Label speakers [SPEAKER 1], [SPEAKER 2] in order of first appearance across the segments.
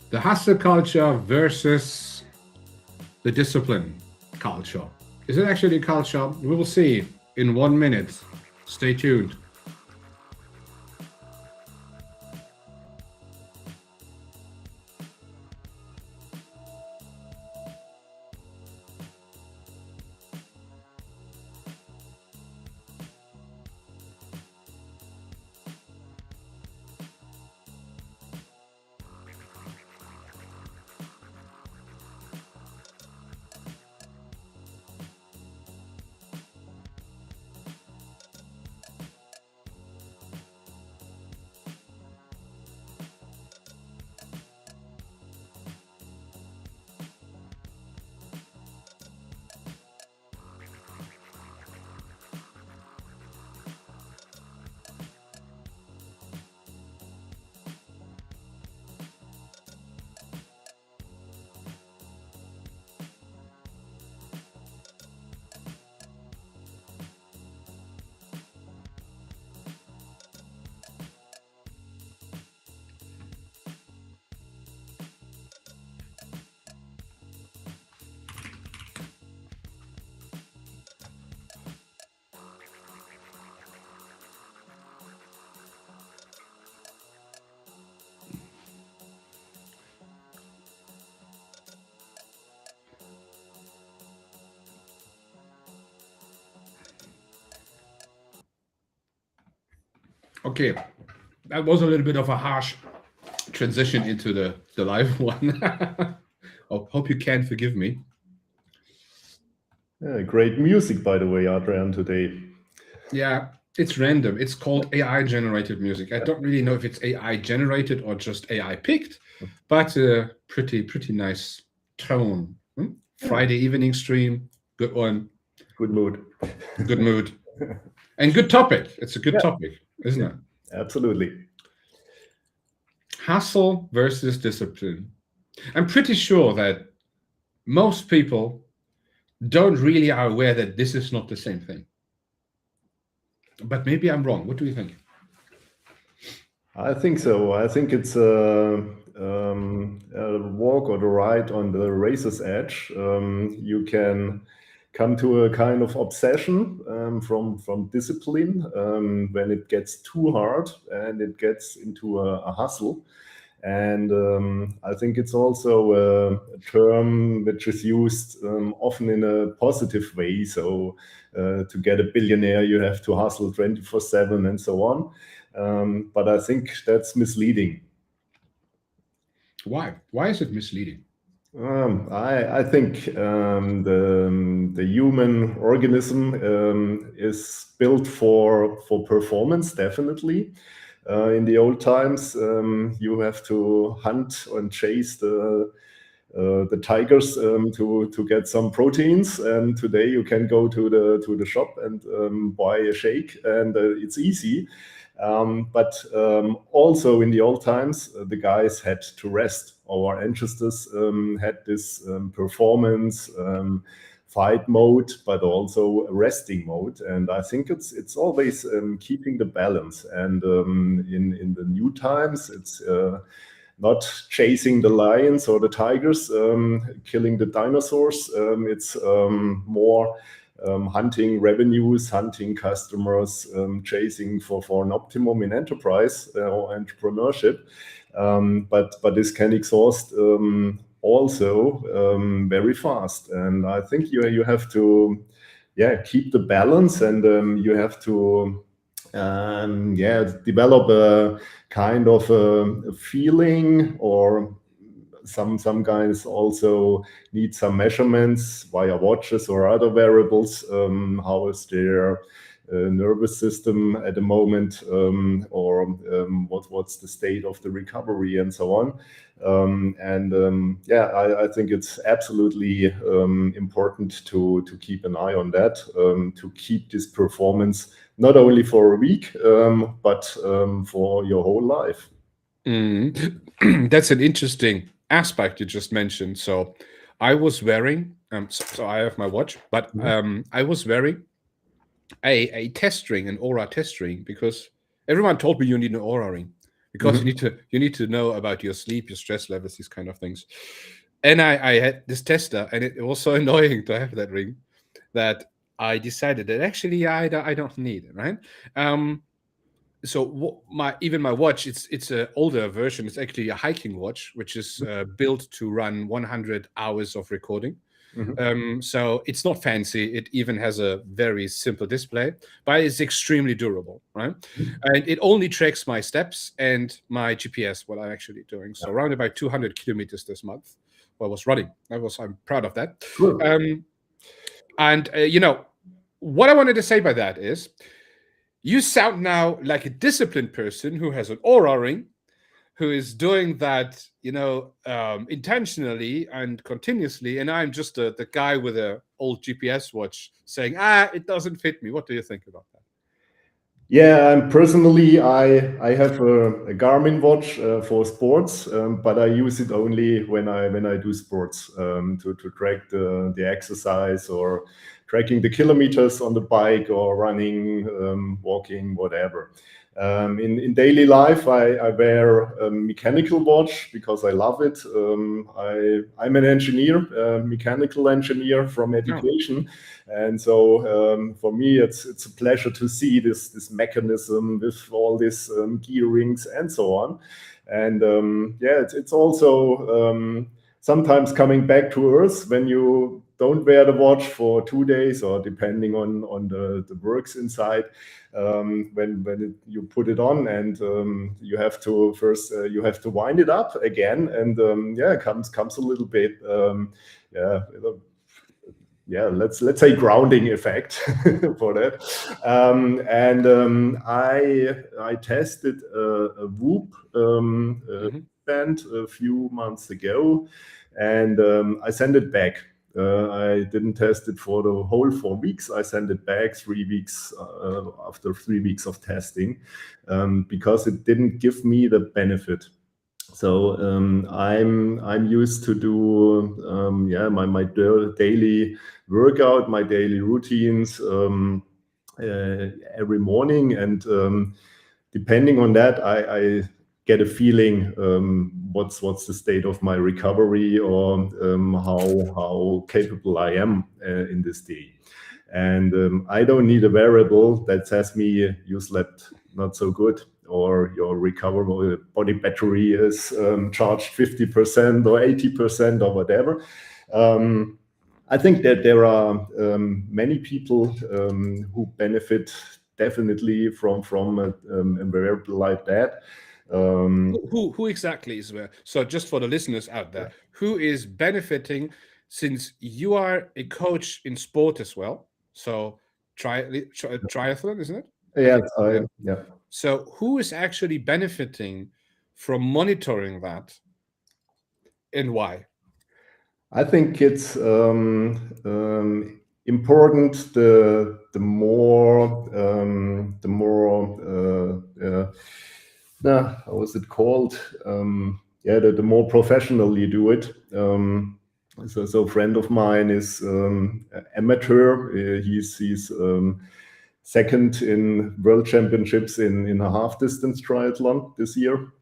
[SPEAKER 1] The hustle culture versus the discipline culture. Is it actually a culture? We will see in 1 minute. Stay tuned. Okay, that was a little bit of a harsh transition into the live one. Hope you can forgive me.
[SPEAKER 2] Yeah, great music, by the way, Adrian, today.
[SPEAKER 1] Yeah, it's random. It's called AI generated music. I don't really know if it's AI generated or just AI picked, but pretty nice tone. Friday evening stream, good one,
[SPEAKER 2] Good mood.
[SPEAKER 1] good mood, and good topic. It's a good
[SPEAKER 2] Yeah,
[SPEAKER 1] topic, isn't it?
[SPEAKER 2] absolutely.
[SPEAKER 1] Hustle versus discipline. I'm pretty sure that most people don't really are aware that this is not the same thing. But maybe I'm wrong. What do you think?
[SPEAKER 2] I think so. I think it's a walk or the ride on the razor's edge. You can come to a kind of obsession from discipline when it gets too hard and it gets into a hustle. And I think it's also a term which is used often in a positive way. So to get a billionaire, you have to hustle 24/7 and so on. But I think that's misleading.
[SPEAKER 1] Why? Why is it misleading?
[SPEAKER 2] I think the human organism is built for performance, definitely. In the old times, you have to hunt and chase the tigers to get some proteins. And today you can go to the shop and buy a shake, and it's easy. But also in the old times, the guys had to rest. Our ancestors had this performance fight mode, but also resting mode. And I think it's always keeping the balance. And in the new times, it's not chasing the lions or the tigers, killing the dinosaurs. It's more hunting revenues, hunting customers, chasing for an optimum in enterprise or entrepreneurship. But this can exhaust also very fast. And I think you have to keep the balance, and you have to develop a kind of a feeling, or some guys also need some measurements via watches or other variables. How is their nervous system at the moment, or what's the state of the recovery, and so on. I think it's absolutely important to keep an eye on that, to keep this performance not only for a week, but for your whole life.
[SPEAKER 1] That's an interesting aspect you just mentioned. So I was wearing, so I have my watch, but I was wearing a test ring, an Aura test ring, because everyone told me you need an Aura ring. because you need to know about your sleep, your stress levels, these kind of things. And I had this tester, and it was so annoying to have that ring that I decided that actually I don't need it, right? So my watch, it's an older version. It's actually a hiking watch, which is built to run 100 hours of recording. So it's not fancy. It even has a very simple display, but it's extremely durable, right? And it only tracks my steps and my GPS, what I'm actually doing. So around about 200 kilometers this month. Well, I was running. I'm proud of that.
[SPEAKER 2] Cool.
[SPEAKER 1] And you know, what I wanted to say by that is, you sound now like a disciplined person who has an Oura ring, who is doing that, you know, intentionally and continuously. And I'm just the guy with an old GPS watch saying, it doesn't fit me. What do you think about that?
[SPEAKER 2] Yeah, personally, I have a Garmin watch for sports, but I use it only when I do sports to track the exercise, or tracking the kilometers on the bike, or running, walking, whatever. In daily life, I wear a mechanical watch because I love it. I'm an engineer, mechanical engineer from education. And so for me, it's a pleasure to see this mechanism with all these gear rings and so on. And it's also sometimes coming back to earth when you don't wear the watch for 2 days, or depending on the works inside, when you put it on, and you have to first you have to wind it up again, and comes a little bit let's say grounding effect for that. I tested a Whoop band a few months ago, and I sent it back. I didn't test it for the whole 4 weeks. I sent it back 3 weeks after 3 weeks of testing, because it didn't give me the benefit. So I'm used to do my daily workout, my daily routines every morning, and depending on that, I get a feeling what's the state of my recovery, or how capable I am in this day. And I don't need a variable that says me you slept not so good, or your recoverable body battery is charged 50% or 80% or whatever. I think that there are many people who benefit definitely from a variable like that.
[SPEAKER 1] Who exactly is there? So just for the listeners out there, who is benefiting, since you are a coach in sport as well? So triathlon, isn't it?
[SPEAKER 2] Yeah.
[SPEAKER 1] So who is actually benefiting from monitoring that, and why?
[SPEAKER 2] I think it's important the more how was it called? The more professional you do it. So a friend of mine is amateur. He's second in world championships in a half distance triathlon this year.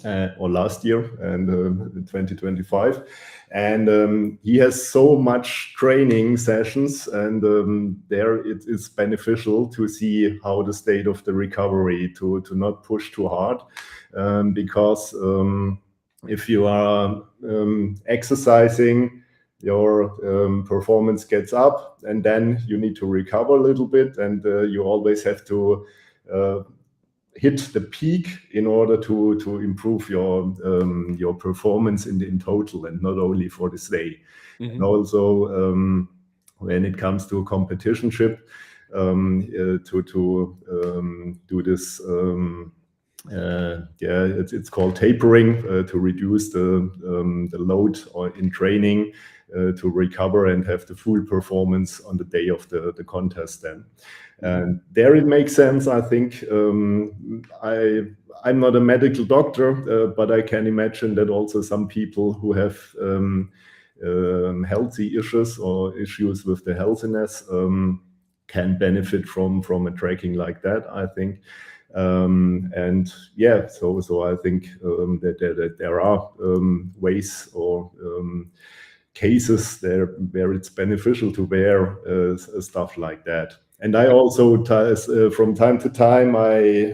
[SPEAKER 2] Or last year, and 2025, and he has so much training sessions, and there it is beneficial to see how the state of the recovery, to not push too hard, because if you are exercising, your performance gets up, and then you need to recover a little bit, and you always have to hit the peak in order to improve your performance in total, and not only for this day. And also when it comes to a competitionship, to do this it's called tapering, to reduce the load in training, to recover and have the full performance on the day of the contest then. And there it makes sense, I think. I'm not a medical doctor, but I can imagine that also some people who have healthy issues or issues with the healthiness can benefit from a tracking like that, I think. And yeah, so I think that there are ways or cases there where it's beneficial to wear stuff like that. And I also, from time to time, I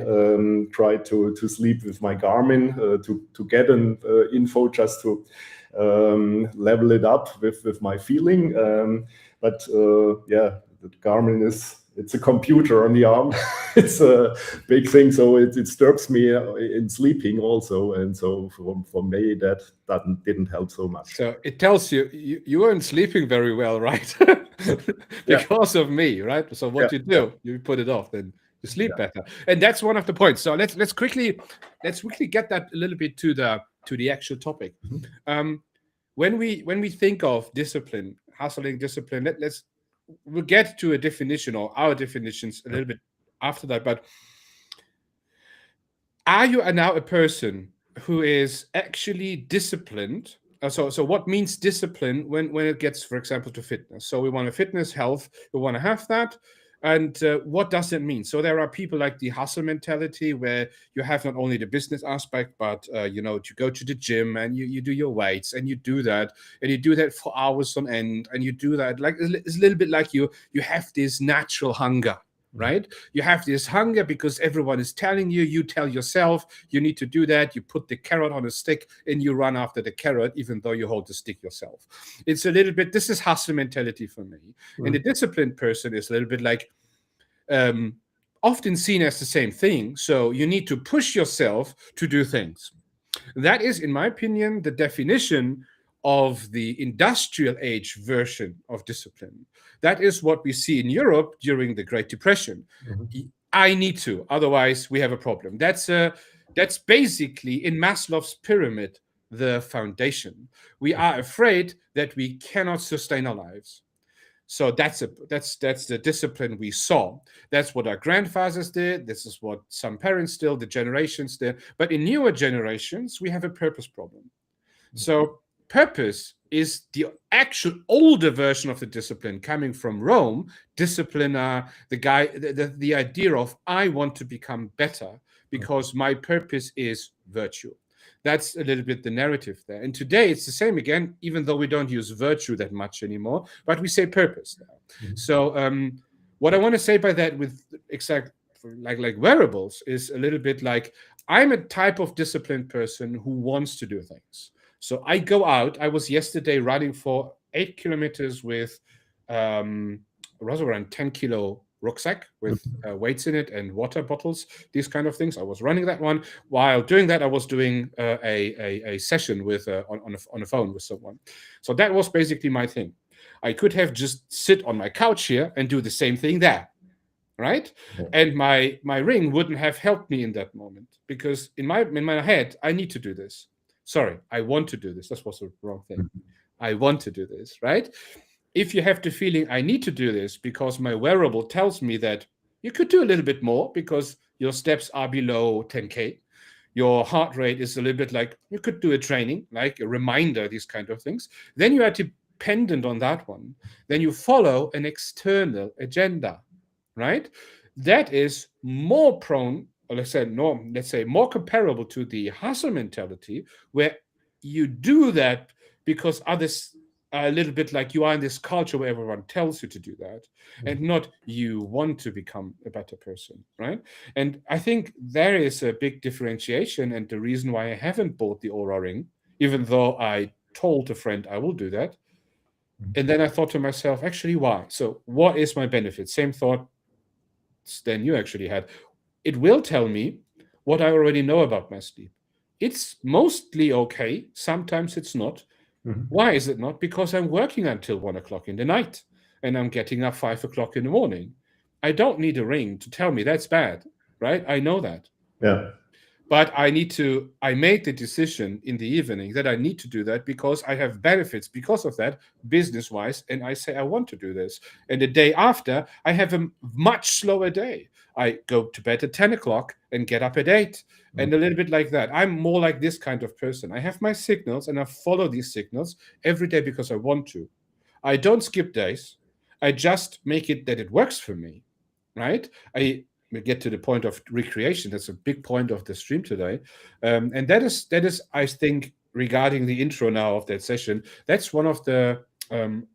[SPEAKER 2] try to sleep with my Garmin to get an info, just to level it up with my feeling. But yeah, the Garmin it's a computer on the arm. It's a big thing, so it disturbs me in sleeping also, and so for me that didn't help so much.
[SPEAKER 1] So it tells you weren't sleeping very well, right? Because of me, right? So what you do, you put it off, then you sleep better, and that's one of the points. So let's quickly get that a little bit to the actual topic. When we think of discipline, hustling discipline, we'll get to a definition, or our definitions, a little bit after that. But are you now a person who is actually disciplined? So what means discipline when it gets, for example, to fitness? So we want a fitness, health, we want to have that. And what does it mean? So there are people like the hustle mentality, where you have not only the business aspect, but you go to the gym and you do your weights, and you do that for hours on end, and you do that like it's a little bit like you have this natural hunger, right? You have this hunger because everyone is telling you. You tell yourself you need to do that. You put the carrot on a stick and you run after the carrot, even though you hold the stick yourself. It's a little bit, this is hustle mentality for me. And the disciplined person is a little bit like, often seen as the same thing. So you need to push yourself to do things. That is, in my opinion, the definition of the industrial age version of discipline. That is what we see in Europe during the Great Depression. I need to, otherwise we have a problem. That's basically, in Maslow's pyramid, the foundation. We are afraid that we cannot sustain our lives. So that's the discipline we saw. That's what our grandfathers did. This is what some parents did, the generations did. But in newer generations, we have a purpose problem. So purpose is the actual older version of the discipline coming from Rome. Discipline, the idea of, I want to become better because my purpose is virtue. That's a little bit the narrative there. And today it's the same again, even though we don't use virtue that much anymore, but we say purpose now. So what I want to say by that, with like wearables, is a little bit like, I'm a type of disciplined person who wants to do things. So I go out. I was yesterday running for 8 kilometers with around 10 kilo rucksack with weights in it and water bottles, these kind of things. I was running that one. While doing that, I was doing a session with on a phone with someone. So that was basically my thing. I could have just sit on my couch here and do the same thing there, right? And my ring wouldn't have helped me in that moment, because in my head, I need to do this. Sorry, I want to do this. That was the wrong thing. I want to do this, right? If you have the feeling, I need to do this because my wearable tells me that you could do a little bit more because your steps are below 10K, your heart rate is a little bit like, you could do a training, like a reminder, these kind of things, then you are dependent on that one. Then you follow an external agenda, right? That is more prone, or let's say more comparable to the hustle mentality, where you do that because others are a little bit like, you are in this culture where everyone tells you to do that, and not you want to become a better person, right? And I think there is a big differentiation, and the reason why I haven't bought the Oura Ring, even though I told a friend I will do that. And then I thought to myself, actually, why? So what is my benefit? Same thought than you actually had. It will tell me what I already know about my sleep. It's mostly okay. Sometimes it's not. Why is it not? Because I'm working until 1 o'clock in the night and I'm getting up 5 o'clock in the morning. I don't need a ring to tell me that's bad, right? I know that.
[SPEAKER 2] Yeah.
[SPEAKER 1] But I made the decision in the evening that I need to do that because I have benefits because of that, business-wise, and I say I want to do this. And the day after, I have a much slower day. I go to bed at 10 o'clock and get up at 8, and a little bit like that. I'm more like this kind of person. I have my signals, and I follow these signals every day because I want to. I don't skip days. I just make it that it works for me, right? we get to the point of recreation. That's a big point of the stream today, and that is, I think, regarding the intro now of that session, that's one of the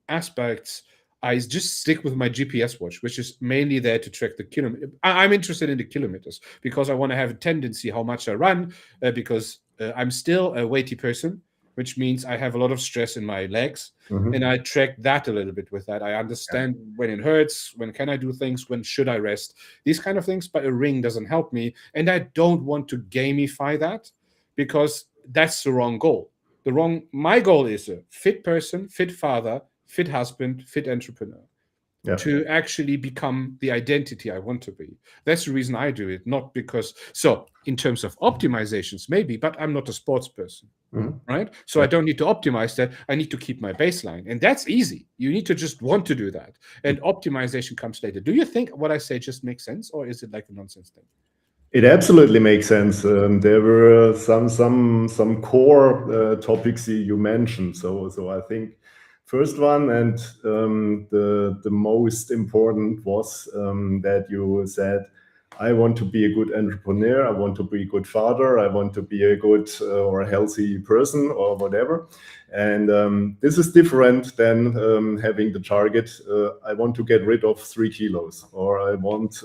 [SPEAKER 1] aspects. I just stick with my GPS watch, which is mainly there to track the kilometer. I'm interested in the kilometers because I want to have a tendency how much I run, because I'm still a weighty person, which means I have a lot of stress in my legs. And I track that a little bit with that. I understand when it hurts, when can I do things, when should I rest, these kind of things. But a ring doesn't help me. And I don't want to gamify that, because that's the wrong goal. My goal is a fit person, fit father, fit husband, fit entrepreneur. To actually become the identity I want to be. That's the reason I do it, not because, so in terms of optimizations, maybe, but I'm not a sports person, right? So I don't need to optimize that. I need to keep my baseline. And that's easy. You need to just want to do that. And optimization comes later. Do you think what I say just makes sense, or is it like a nonsense thing?
[SPEAKER 2] It absolutely makes sense. There were some core topics you mentioned. So I think first one, and the most important was that you said, I want to be a good entrepreneur, I want to be a good father, I want to be a good or a healthy person or whatever. And this is different than having the target, I want to get rid of 3 kilos, or I want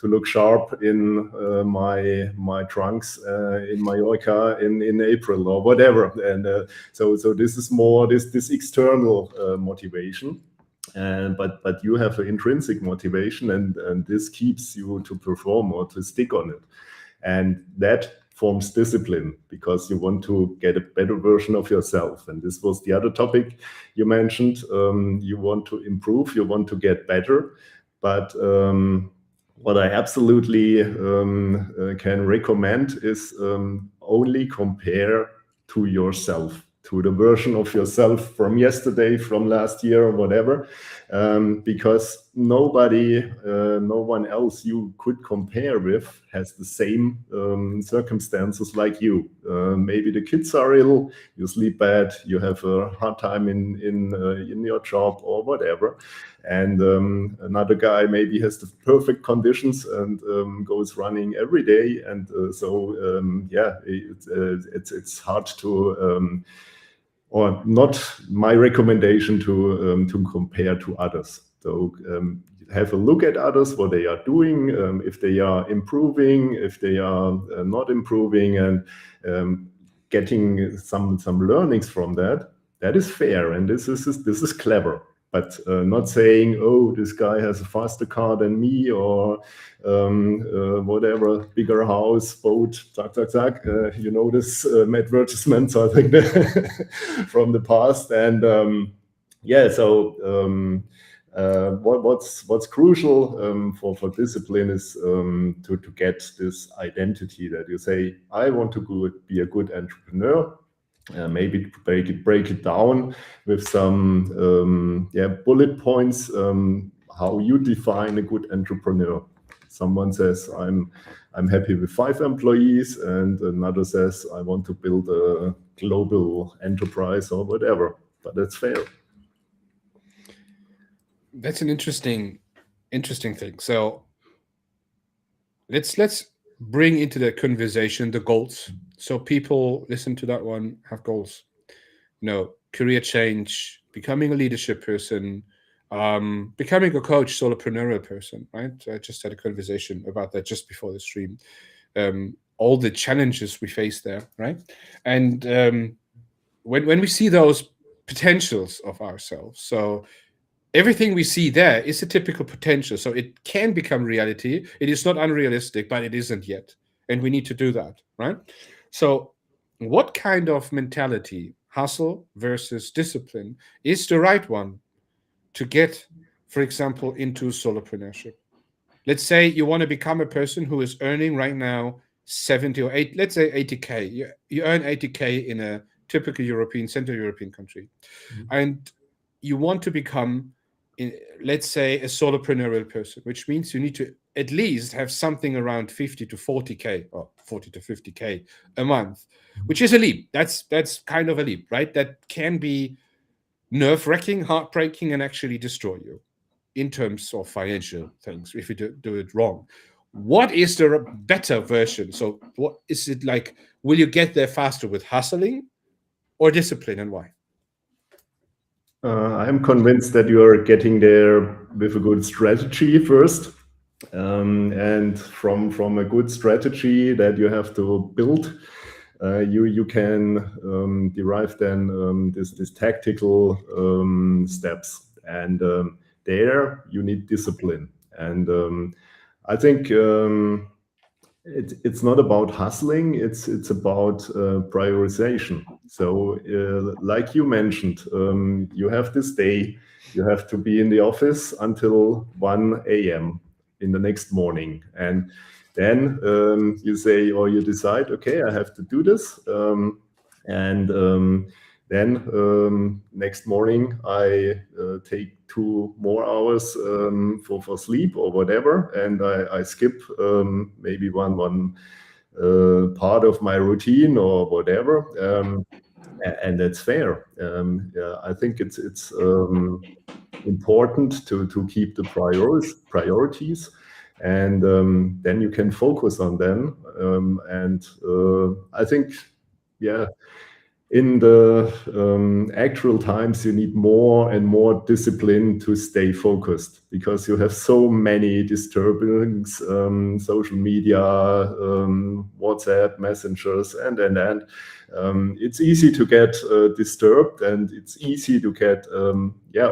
[SPEAKER 2] to look sharp in my trunks in Mallorca in April or whatever. And so this is more this external motivation. But you have an intrinsic motivation, and this keeps you to perform or to stick on it. And that forms discipline, because you want to get a better version of yourself. And this was the other topic you mentioned. You want to improve, you want to get better. But what I absolutely can recommend is only compare to yourself, to the version of yourself from yesterday, from last year, or whatever, because no one else you could compare with has the same circumstances like you. Maybe the kids are ill, you sleep bad, you have a hard time in your job or whatever. And another guy maybe has the perfect conditions and goes running every day. And it's hard to, or not my recommendation to compare to others. So have a look at others, what they are doing, if they are improving, if they are not improving, and getting some learnings from that. That is fair, and this is clever. But not saying, oh, this guy has a faster car than me, or whatever, bigger house, boat, zack. You know this advertisements, I think, from the past. And what's crucial for discipline is to get this identity that you say, I want to be a good entrepreneur. Maybe break it down with some bullet points, how you define a good entrepreneur. Someone says, I'm happy with 5 employees, and another says, I want to build a global enterprise or whatever. But that's fair.
[SPEAKER 1] That's an interesting thing. So let's bring into the conversation the goals. So people listen to that one, have goals. Career change, becoming a leadership person, becoming a coach, solopreneur person, right? I just had a conversation about that just before the stream. All the challenges we face there, right? And when we see those potentials of ourselves, so everything we see there is a typical potential. So it can become reality. It is not unrealistic, but it isn't yet. And we need to do that, right? So what kind of mentality, hustle versus discipline, is the right one to get, for example, into solopreneurship? Let's say you want to become a person who is earning right now 70 or 8, let's say 80K. You earn 80K in a typical Central European country. And you want to become, let's say, a solopreneurial person, which means you need to at least have something around 50 to 40K or 40 to 50K a month, which is a leap. That's kind of a leap, right? That can be nerve-wracking, heartbreaking, and actually destroy you. in terms of financial things if you do it wrong. What is the better version? So what is it like? Will you get there faster with hustling or discipline, and why?
[SPEAKER 2] I'm convinced that you are getting there with a good strategy first. And from a good strategy that you have to build, you can derive then this tactical steps, and there you need discipline. And I think it's not about hustling, it's about prioritization. So like you mentioned, you have this day, you have to be in the office until 1 a.m. in the next morning, and then you say, or you decide, okay, I have to do this, and then next morning I take 2 more hours for sleep or whatever, and I skip maybe one part of my routine or whatever, and that's fair. Yeah, I think it's important to keep the priorities, and then you can focus on them. And I think, yeah, in the actual times, you need more and more discipline to stay focused, because you have so many disturbings, social media, WhatsApp, messengers, and it's easy to get disturbed, and it's easy to get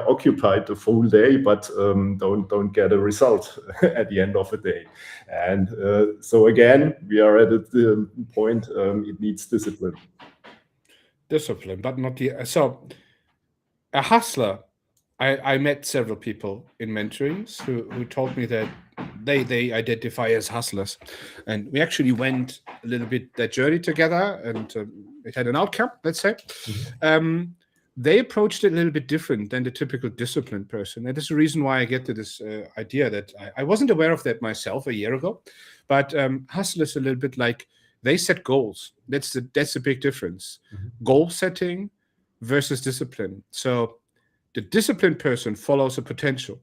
[SPEAKER 2] occupied the full day, but don't get a result at the end of the day. And so again, we are at the point, it needs discipline.
[SPEAKER 1] Discipline, but not the so a hustler. I met several people in mentorings who told me that they identify as hustlers, and we actually went a little bit that journey together, and it had an outcome, let's say. They approached it a little bit different than the typical disciplined person, and this is the reason why I get to this idea that I wasn't aware of that myself a year ago, but hustlers a little bit like, they set goals. That's the big difference. Goal setting versus discipline. So the disciplined person follows a potential.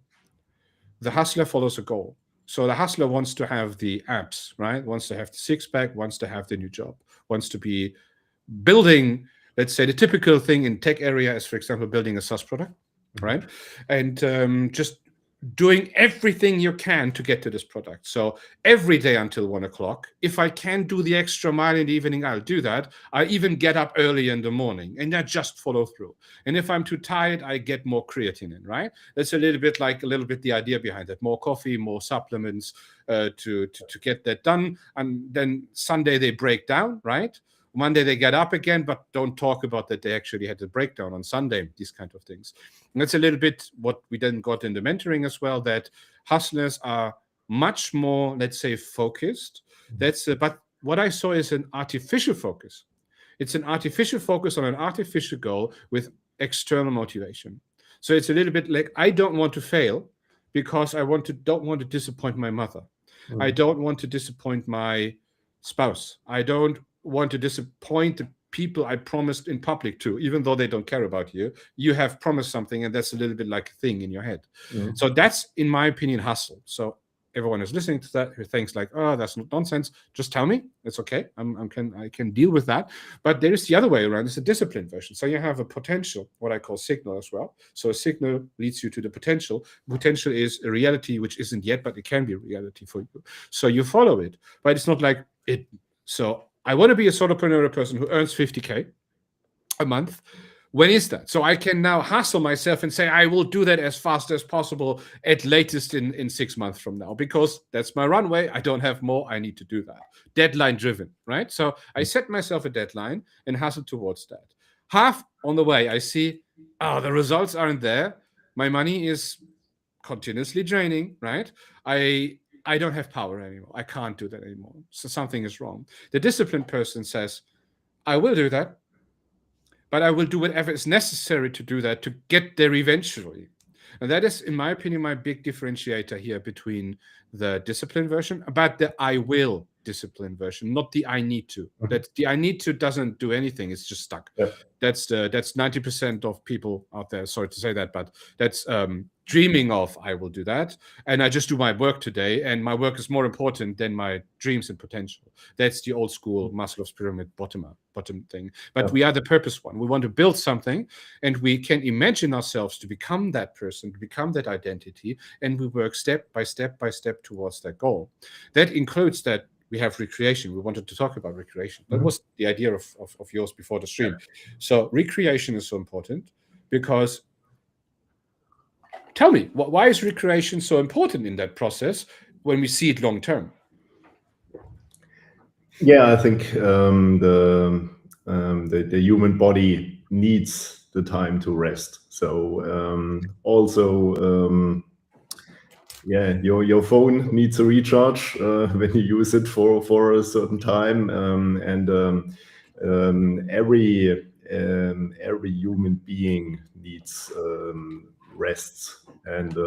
[SPEAKER 1] The hustler follows a goal. So the hustler wants to have the abs, right? Wants to have the six-pack, wants to have the new job, wants to be building, let's say the typical thing in tech area is, for example, building a SaaS product, right? And just doing everything you can to get to this product. So every day until 1 o'clock, if I can do the extra mile in the evening, I'll do that. I even get up early in the morning, and I just follow through. And if I'm too tired, I get more creatine in, right? That's a little bit the idea behind it. More coffee, more supplements to get that done. And then Sunday they break down, right? Monday they get up again, but don't talk about that they actually had a breakdown on Sunday, these kind of things. And that's a little bit what we then got in the mentoring as well, that hustlers are much more, let's say, focused. But what I saw is an artificial focus. It's an artificial focus on an artificial goal with external motivation. So it's a little bit like, I don't want to fail because don't want to disappoint my mother. I don't want to disappoint my spouse. I don't want to disappoint the people I promised in public to, even though they don't care about you. You have promised something, and that's a little bit like a thing in your head. So that's, in my opinion, hustle. So everyone who's listening to that who thinks like, oh, that's nonsense, just tell me. It's okay. I can deal with that. But there is the other way around. It's a disciplined version. So you have a potential, what I call signal as well. So a signal leads you to the potential. Potential is a reality which isn't yet, but it can be a reality for you. So you follow it, but it's not like it. So I want to be a solopreneur person who earns 50K a month. When is that? So I can now hustle myself and say, I will do that as fast as possible, at latest in 6 months from now, because that's my runway. I don't have more. I need to do that. Deadline driven, right? So I set myself a deadline and hustle towards that. Half on the way, I see, the results aren't there. My money is continuously draining, right? I don't have power anymore. I can't do that anymore. So something is wrong. The disciplined person says, I will do that, but I will do whatever is necessary to do that to get there eventually. And that is, in my opinion, my big differentiator here between the disciplined version, about the I will discipline version, not the I need to. That the I need to doesn't do anything. It's just stuck. That's 90% of people out there. Sorry to say that, but that's dreaming of, I will do that. And I just do my work today. And my work is more important than my dreams and potential. That's the old school Maslow's pyramid bottom thing. But we are the purpose one. We want to build something, and we can imagine ourselves to become that person, to become that identity. And we work step by step by step towards that goal. That includes that we have recreation. We wanted to talk about recreation. That was the idea of yours before the stream. So recreation is so important because, tell me, why is recreation so important in that process when we see it long term?
[SPEAKER 2] Yeah, I think the human body needs the time to rest. So yeah, your phone needs a recharge when you use it for a certain time, and every human being needs rests. And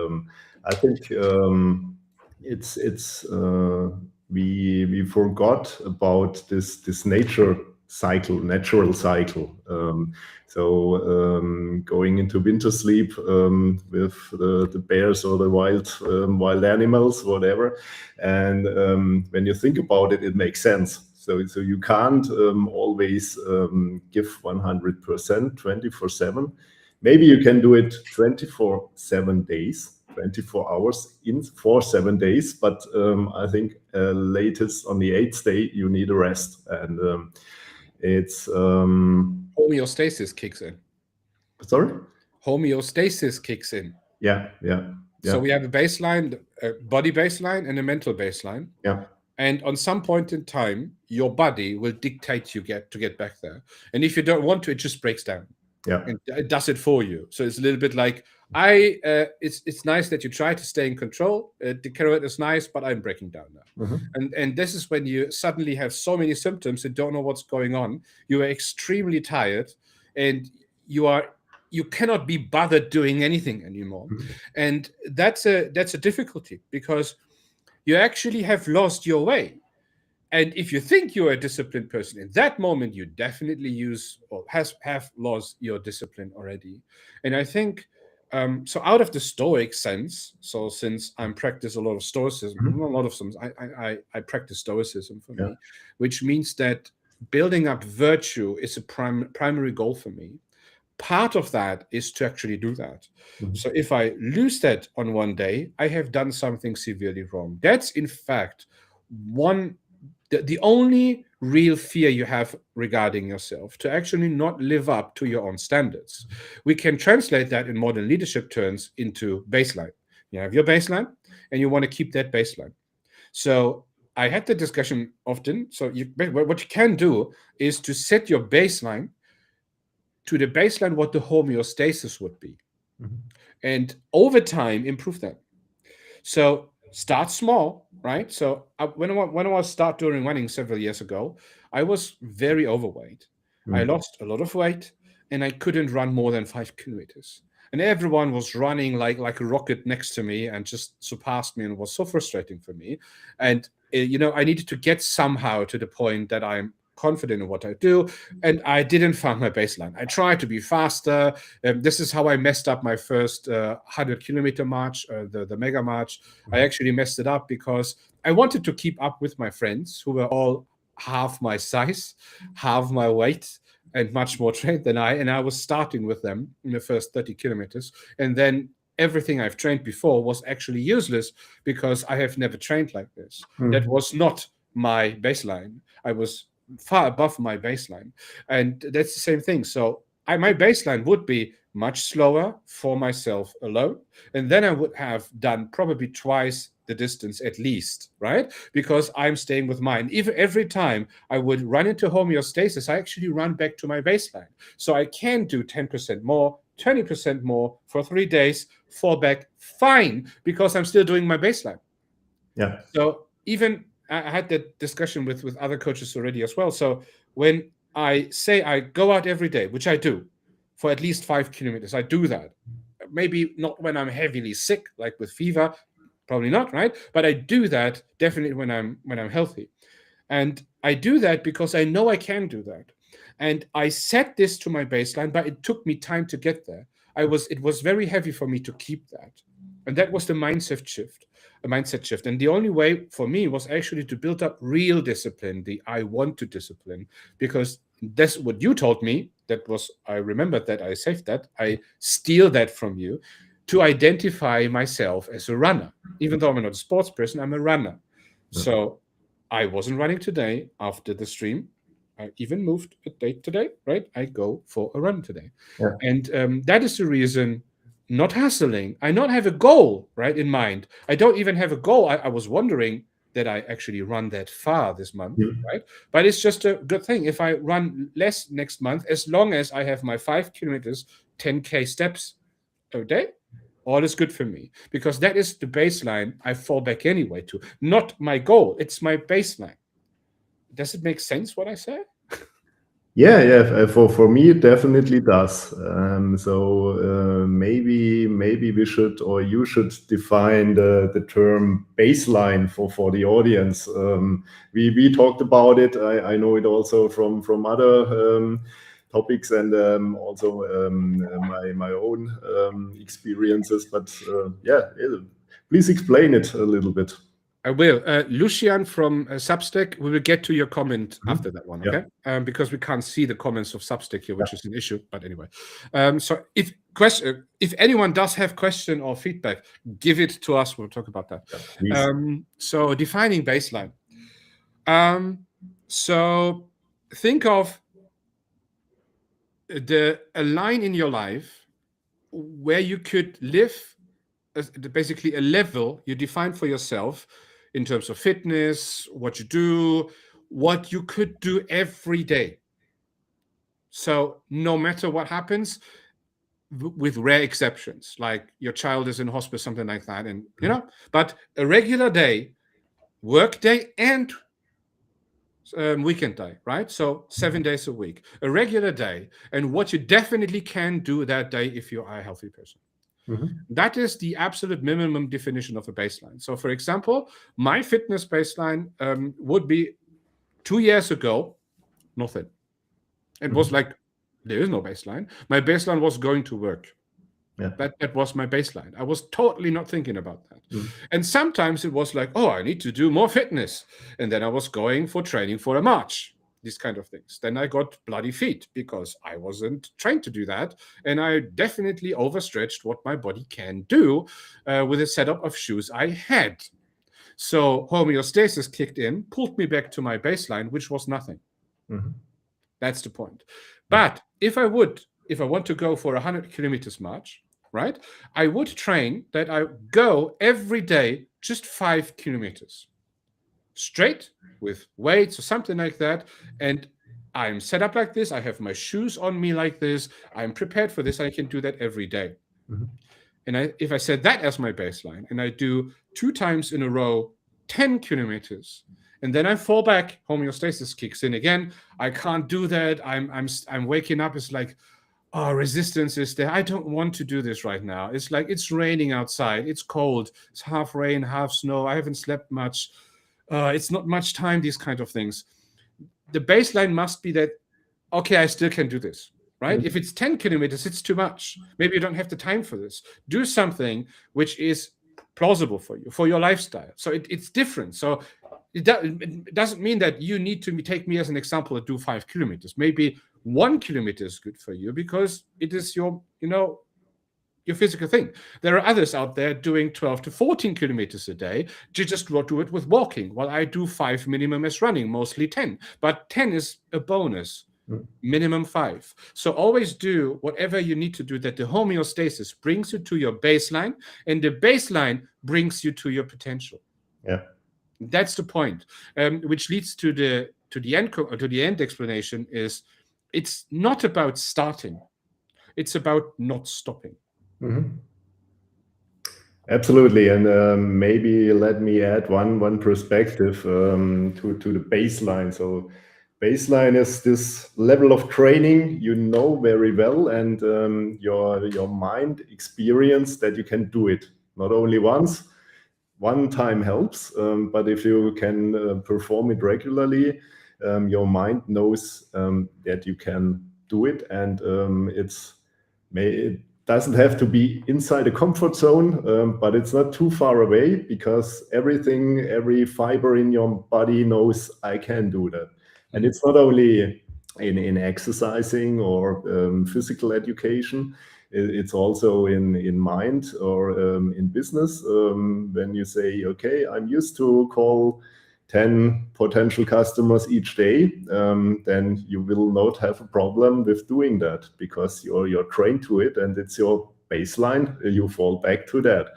[SPEAKER 2] I think we forgot about this natural cycle. Going into winter sleep with the bears or the wild animals, whatever. And when you think about it, it makes sense. So you can't always give 100% 24/7. Maybe you can do it 24/7 days. 24 hours for 7 days, but I think latest on the 8th day you need a rest, and it's
[SPEAKER 1] homeostasis kicks in.
[SPEAKER 2] Sorry?
[SPEAKER 1] Homeostasis kicks in.
[SPEAKER 2] Yeah.
[SPEAKER 1] So we have a baseline, a body baseline, and a mental baseline.
[SPEAKER 2] Yeah.
[SPEAKER 1] And on some point in time, your body will dictate you to get back there. And if you don't want to, it just breaks down.
[SPEAKER 2] Yeah.
[SPEAKER 1] And it does it for you. So it's a little bit like, it's nice that you try to stay in control. The carrot is nice, but I'm breaking down now. And this is when you suddenly have so many symptoms and don't know what's going on. You are extremely tired, and you cannot be bothered doing anything anymore. And that's a difficulty, because you actually have lost your way. And if you think you're a disciplined person, in that moment, you definitely use or have lost your discipline already. And I think, so out of the Stoic sense, so since I practice a lot of Stoicism, not a lot of some, I practice Stoicism for me, which means that building up virtue is a primary goal for me. Part of that is to actually do that. So if I lose that on one day, I have done something severely wrong. That's in fact the only real fear you have regarding yourself, to actually not live up to your own standards. We can translate that in modern leadership terms into baseline. You have your baseline, and you want to keep that baseline. So I had the discussion often. So what you can do is to set your baseline to the baseline what the homeostasis would be. And over time, improve that. So start small, right? So when I was start doing running several years ago, I was very overweight. I lost a lot of weight, and I couldn't run more than 5 kilometers. And everyone was running like a rocket next to me and just surpassed me, and it was so frustrating for me. And I needed to get somehow to the point that I'm confident in what I do, and I didn't find my baseline. I tried to be faster. This is how I messed up my first 100-kilometer march, the mega march. I actually messed it up because I wanted to keep up with my friends who were all half my size, half my weight, and much more trained than I. And I was starting with them in the first 30 kilometers. And then everything I've trained before was actually useless because I have never trained like this. That was not my baseline. I was far above my baseline. And that's the same thing. So my baseline would be much slower for myself alone. And then I would have done probably twice the distance at least, right? Because I'm staying with mine. Even every time I would run into homeostasis, I actually run back to my baseline. So I can do 10% more, 20% more for 3 days, fall back, fine, because I'm still doing my baseline.
[SPEAKER 2] Yeah.
[SPEAKER 1] So even I had that discussion with other coaches already as well. So when I say I go out every day, which I do for at least 5 kilometers, I do that. Maybe not when I'm heavily sick, like with fever, probably not, right? But I do that definitely when I'm healthy. And I do that because I know I can do that. And I set this to my baseline, but it took me time to get there. It was very heavy for me to keep that. And that was the mindset shift. And the only way for me was actually to build up real discipline, the I want to discipline, because that's what you told me. That was, I remembered that, I saved that, I steal that from you, to identify myself as a runner. Even though I'm not a sports person, I'm a runner. So I wasn't running today after the stream. I even moved a date today, right? I go for a run today.
[SPEAKER 2] Yeah.
[SPEAKER 1] And that is the reason, not hustling. I not have a goal, right, in mind. I don't even have a goal. I was wondering that I actually run that far this month, right? But it's just a good thing. If I run less next month, as long as I have my 5 kilometers, 10K steps a day, all is good for me, because that is the baseline I fall back anyway to. Not my goal. It's my baseline. Does it make sense what I say?
[SPEAKER 2] Yeah. For me, it definitely does. Maybe we should, or you should, define the term baseline for the audience. We talked about it. I know it also from other topics, and also my own experiences. But please explain it a little bit.
[SPEAKER 1] I will. Lucian from Substack, we will get to your comment after that one, okay? Because we can't see the comments of Substack here, which is an issue. But anyway, so if anyone does have question or feedback, give it to us. We'll talk about that. So defining baseline. So think of a line in your life where you could live, basically a level you define for yourself in terms of fitness, what you do, what you could do every day. So no matter what happens, with rare exceptions, like your child is in hospice, something like that, and but a regular day, work day and weekend day, right? So 7 days a week, a regular day, and what you definitely can do that day if you are a healthy person. That is the absolute minimum definition of a baseline. So, for example, my fitness baseline would be 2 years ago, nothing. It was like, there is no baseline. My baseline was going to work. That was my baseline. I was totally not thinking about that. And sometimes it was like, oh, I need to do more fitness. And then I was going for training for a march. These kind of things. Then I got bloody feet because I wasn't trained to do that. And I definitely overstretched what my body can do with a setup of shoes I had. So homeostasis kicked in, pulled me back to my baseline, which was nothing. That's the point. But if I want to go for 100 kilometers march, right, I would train that I go every day just 5 kilometers. Straight with weights or something like that, and I'm set up like this. I have my shoes on me like this. I'm prepared for this. I can do that every day. And if I set that as my baseline, and I do 2 times in a row 10 kilometers, and then I fall back, homeostasis kicks in again. I can't do that. I'm waking up. It's like, oh, resistance is there. I don't want to do this right now. It's like it's raining outside. It's cold. It's half rain, half snow. I haven't slept much. It's not much time, these kind of things. The baseline must be that, okay, I still can do this, right? If it's 10 kilometers, it's too much. Maybe you don't have the time for this. Do something which is plausible for you, for your lifestyle. So it's different. So it doesn't mean that you need to take me as an example and do 5 kilometers. Maybe 1 kilometer is good for you because it is your physical thing. There are others out there doing 12 to 14 kilometers a day. You just do it with walking. While I do 5 minimum as running, mostly 10. But 10 is a bonus, minimum 5. So always do whatever you need to do that the homeostasis brings you to your baseline, and the baseline brings you to your potential. That's the point, which leads to the end explanation is it's not about starting. It's about not stopping.
[SPEAKER 2] Absolutely, and maybe let me add one perspective to the baseline. So, baseline is this level of training you know very well, and your mind experience that you can do it not only once. One time helps, but if you can perform it regularly, your mind knows that you can do it, and doesn't have to be inside a comfort zone, but it's not too far away, because every fiber in your body knows I can do that. And it's not only in exercising or physical education, it's also in mind or in business. When you say, okay, I'm used to call 10 potential customers each day, then you will not have a problem with doing that, because you're trained to it and it's your baseline. You fall back to that.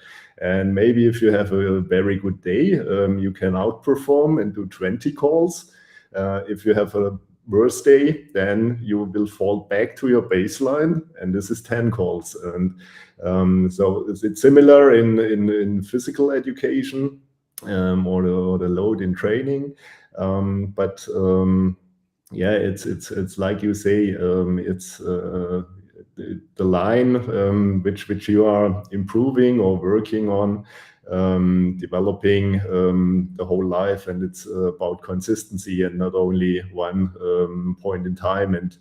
[SPEAKER 2] And maybe if you have a very good day, you can outperform and do 20 calls. If you have a worse day, then you will fall back to your baseline, and this is 10 calls. And so it's similar in physical education. Or the load in training, but yeah, it's like you say, it's the line which you are improving or working on, developing the whole life, and it's about consistency and not only one point in time. And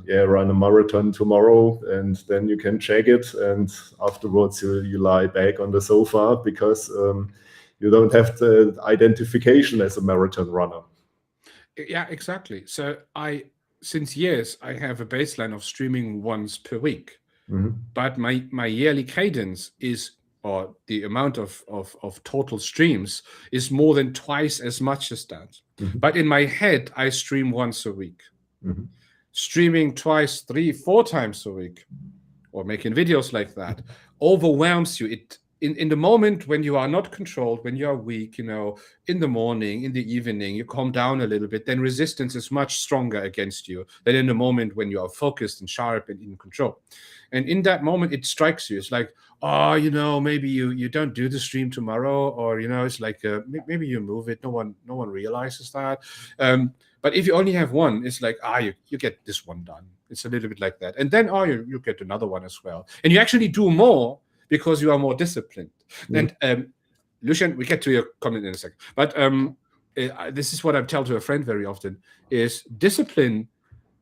[SPEAKER 2] yeah, run a marathon tomorrow, and then you can check it, and afterwards you lie back on the sofa, because you don't have the identification as a marathon runner.
[SPEAKER 1] Yeah, exactly. So since years, I have a baseline of streaming once per week, but my yearly cadence is, or the amount of total streams is more than twice as much as that. But in my head, I stream once a week. Streaming twice, 3, 4 times a week, or making videos like that, overwhelms you. In the moment when you are not controlled, when you are weak, in the morning, in the evening, you calm down a little bit, then resistance is much stronger against you than in the moment when you are focused and sharp and in control. And in that moment, it strikes you. It's like, oh, maybe you don't do the stream tomorrow, or, it's like, maybe you move it. No one realizes that. But if you only have one, it's like, you get this one done. It's a little bit like that. And then, you get another one as well. And you actually do more, because you are more disciplined. And Lucian, we get to your comment in a second. But this is what I tell to a friend very often, is discipline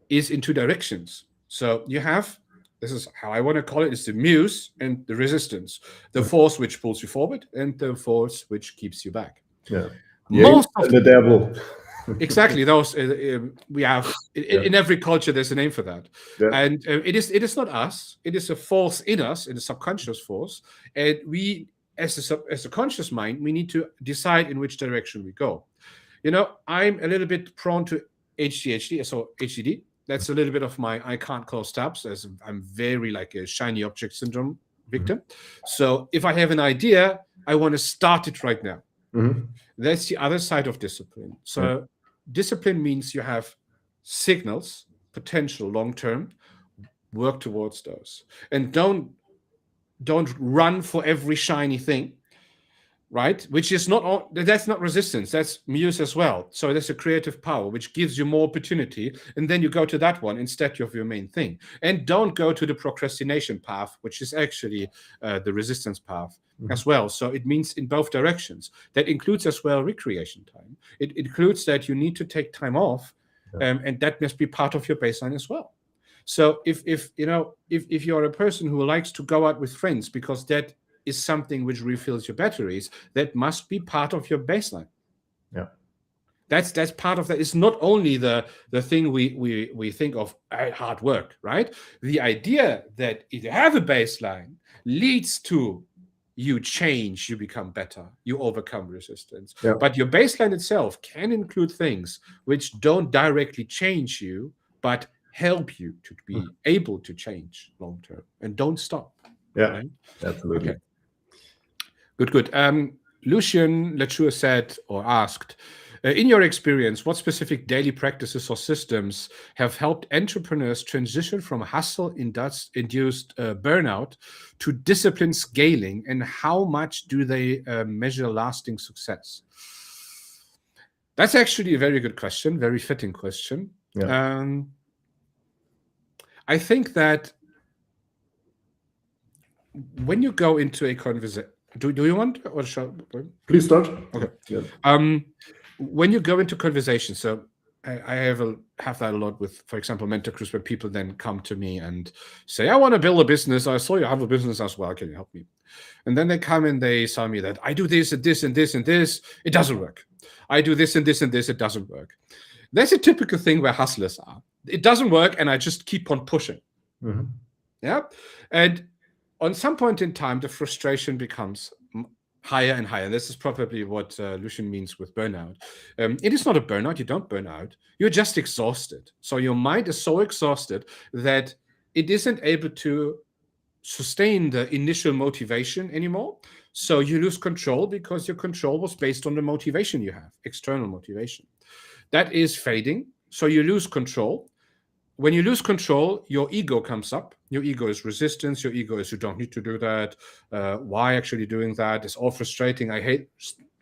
[SPEAKER 1] is in 2 directions. So you have, this is how I want to call it, is the muse and the resistance. The force which pulls you forward, and the force which keeps you back.
[SPEAKER 2] Yeah.
[SPEAKER 1] Most of
[SPEAKER 2] the devil.
[SPEAKER 1] Exactly, those we have in every culture. There's a name for that, and it is not us. It is a force in us, in a subconscious force, and we, as a conscious mind, we need to decide in which direction we go. I'm a little bit prone to HDHD, so HDD. That's a little bit of my I can't close tabs, as I'm very like a shiny object syndrome victim. So if I have an idea, I want to start it right now. That's the other side of discipline. So discipline means you have signals, potential long-term, work towards those. And don't run for every shiny thing, right? Which is that's not resistance, that's muse as well. So there's a creative power which gives you more opportunity, and then you go to that one instead of your main thing. And don't go to the procrastination path, which is actually the resistance path as well. So it means in both directions. That includes as well recreation time. It includes that you need to take time off, and that must be part of your baseline as well. So if you're a person who likes to go out with friends because that is something which refills your batteries, that must be part of your baseline.
[SPEAKER 2] Yeah,
[SPEAKER 1] that's part of that. It's not only the thing we think of hard work, right? The idea that if you have a baseline leads to you change, you become better, you overcome resistance. But your baseline itself can include things which don't directly change you, but help you to be able to change long term, and don't stop.
[SPEAKER 2] Right? Absolutely.
[SPEAKER 1] Okay. Good. Lucian Latour said or asked, in your experience, what specific daily practices or systems have helped entrepreneurs transition from hustle-induced burnout to discipline scaling, and how much do they measure lasting success? That's actually a very good question, very fitting question. I think that when you go into a conversation, do you want, or shall I?
[SPEAKER 2] Please start.
[SPEAKER 1] Okay. When you go into conversation, so I have that a lot with, for example, mentor crews, where people then come to me and say, I want to build a business. I saw you have a business as well. Can you help me? And then they come and they tell me that I do this and this and this and this. It doesn't work. I do this and this and this. It doesn't work. That's a typical thing where hustlers are. It doesn't work, and I just keep on pushing.
[SPEAKER 2] Mhm.
[SPEAKER 1] Yeah. And on some point in time, the frustration becomes higher and higher. This is probably what Lucian means with burnout. It is not a burnout. You don't burn out. You're just exhausted. So your mind is so exhausted that it isn't able to sustain the initial motivation anymore. So you lose control, because your control was based on the motivation you have, external motivation. That is fading. So you lose control. When you lose control, your ego comes up. Your ego is resistance. Your ego is, you don't need to do that. Why actually doing that? It's all frustrating. I hate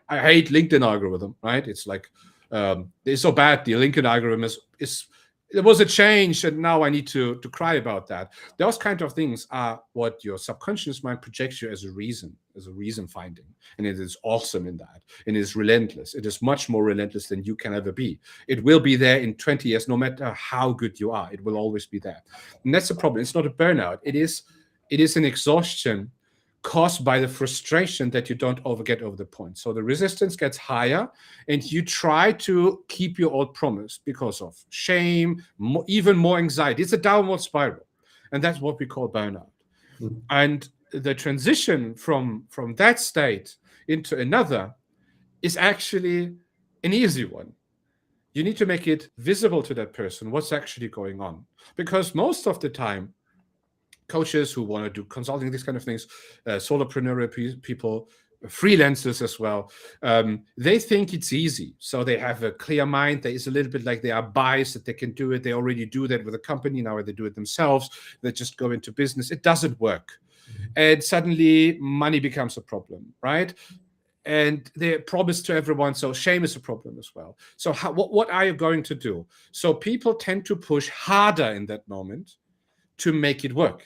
[SPEAKER 1] LinkedIn algorithm, right? It's like, it's so bad. The LinkedIn algorithm is there was a change, and now I need to cry about that. Those kind of things are what your subconscious mind projects you as a reason finding. And it is awesome in that. And it is relentless. It is much more relentless than you can ever be. It will be there in 20 years, no matter how good you are. It will always be there. And that's the problem. It's not a burnout. It is an exhaustion caused by the frustration that you don't get over the point. So the resistance gets higher, and you try to keep your old promise because of shame, even more anxiety. It's a downward spiral, and that's what we call burnout. Mm-hmm. And the transition from that state into another is actually an easy one. You need to make it visible to that person what's actually going on, because most of the time, coaches who want to do consulting, these kind of things, solopreneurial people, freelancers as well, they think it's easy. So they have a clear mind. There is a little bit like they are biased that they can do it. They already do that with a company. Now they do it themselves. They just go into business. It doesn't work. And suddenly money becomes a problem, right? And they promise to everyone. So shame is a problem as well. So what are you going to do? So people tend to push harder in that moment to make it work.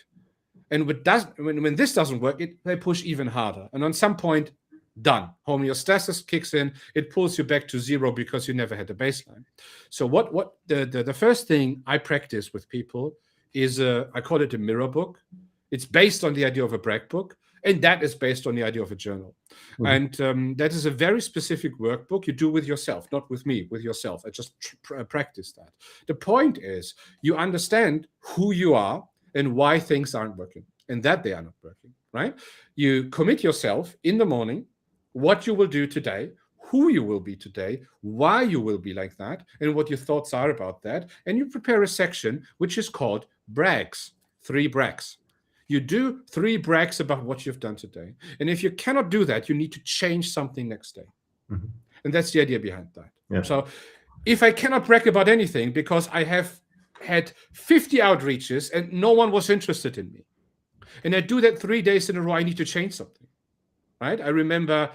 [SPEAKER 1] And when this doesn't work, they push even harder. And on some point, done. Homeostasis kicks in. It pulls you back to zero because you never had a baseline. So what the first thing I practice with people is, I call it a mirror book. It's based on the idea of a brag book, and that is based on the idea of a journal. Mm-hmm. And that is a very specific workbook you do with yourself, not with me, with yourself. I just practice that. The point is, you understand who you are and why things aren't working, and that they are not working, right? You commit yourself in the morning, what you will do today, who you will be today, why you will be like that, and what your thoughts are about that. And you prepare a section which is called brags, 3 brags. You do 3 brags about what you've done today. And if you cannot do that, you need to change something next day. Mm-hmm. And that's the idea behind that. Yeah. So if I cannot brag about anything because I have had 50 outreaches and no one was interested in me, and I do that 3 days in a row, I need to change something, right? I remember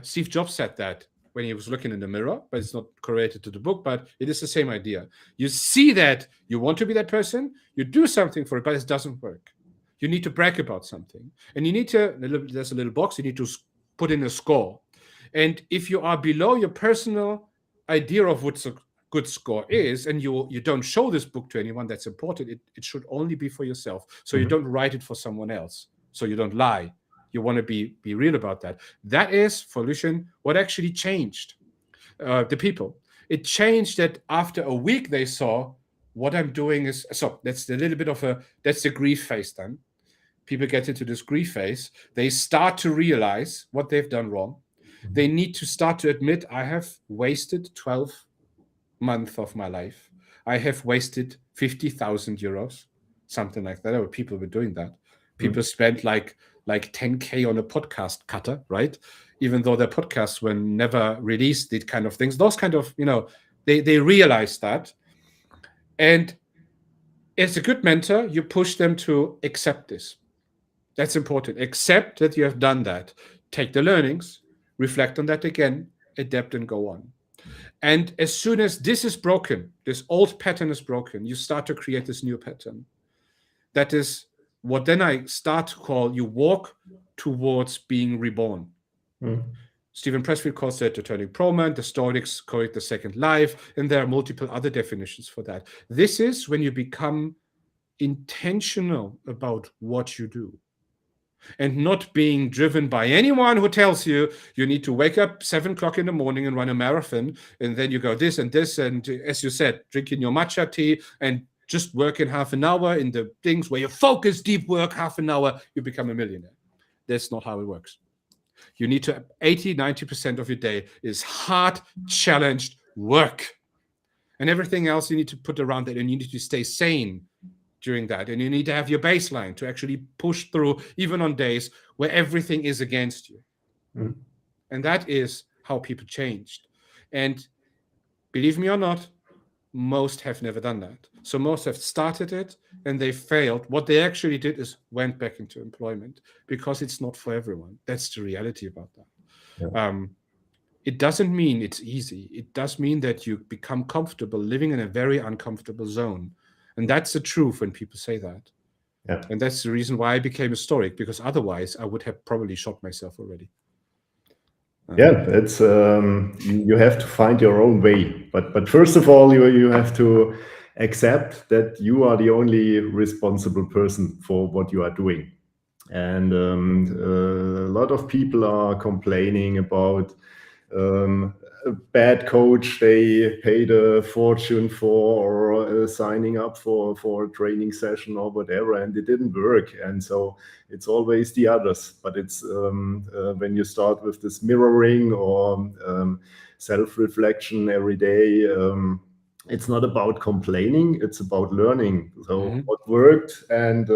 [SPEAKER 1] Steve Jobs said that when he was looking in the mirror, but it's not correlated to the book, but it is the same idea. You see that you want to be that person, you do something for it, but it doesn't work. You need to brag about something. And you need to, there's a little box, you need to put in a score. And if you are below your personal idea of what's a good score is, and you don't show this book to anyone, that's important. It should only be for yourself. So you don't write it for someone else. So you don't lie. You want to be real about that. That is, for Lucian, what actually changed the people. It changed that after a week they saw what I'm doing is, so that's a little bit of that's the grief phase then. People get into this grief phase. They start to realize what they've done wrong. They need to start to admit, I have wasted 12 months of my life. I have wasted 50,000 euros, something like that. There were people who were doing that. People spent like 10K on a podcast cutter, right? Even though their podcasts were never released, these kind of things. Those kind of, they realize that. And as a good mentor, you push them to accept this. That's important. Accept that you have done that. Take the learnings, reflect on that again, adapt and go on. And as soon as this is broken, this old pattern is broken, you start to create this new pattern. That is what then I start to call, you walk towards being reborn. Stephen Pressfield calls that the turning moment. The Stoics call it the second life, and there are multiple other definitions for that. This is when you become intentional about what you do and not being driven by anyone who tells you you need to wake up 7 o'clock in the morning and run a marathon, and then you go this and this, and as you said, drinking your matcha tea and just working half an hour in the things where you focus, deep work, half an hour, you become a millionaire. That's not how it works. You need to, 80-90% of your day is hard, challenged work. And everything else you need to put around it, and you need to stay sane during that. And you need to have your baseline to actually push through, even on days where everything is against you.
[SPEAKER 2] Mm.
[SPEAKER 1] And that is how people changed. And believe me or not, most have never done that. So most have started it and they failed. What they actually did is went back into employment, because it's not for everyone. That's the reality about that.
[SPEAKER 2] Yeah.
[SPEAKER 1] It doesn't mean it's easy. It does mean that you become comfortable living in a very uncomfortable zone. And that's the truth when people say that.
[SPEAKER 2] Yeah.
[SPEAKER 1] And that's the reason why I became a Stoic, because otherwise I would have probably shot myself already.
[SPEAKER 2] Yeah, it's you have to find your own way. But first of all, you have to accept that you are the only responsible person for what you are doing. And a lot of people are complaining about a bad coach they paid a fortune for, or signing up for a training session or whatever, and it didn't work. And so it's always the others. But it's when you start with this mirroring or self-reflection every day, it's not about complaining, it's about learning. So what worked, and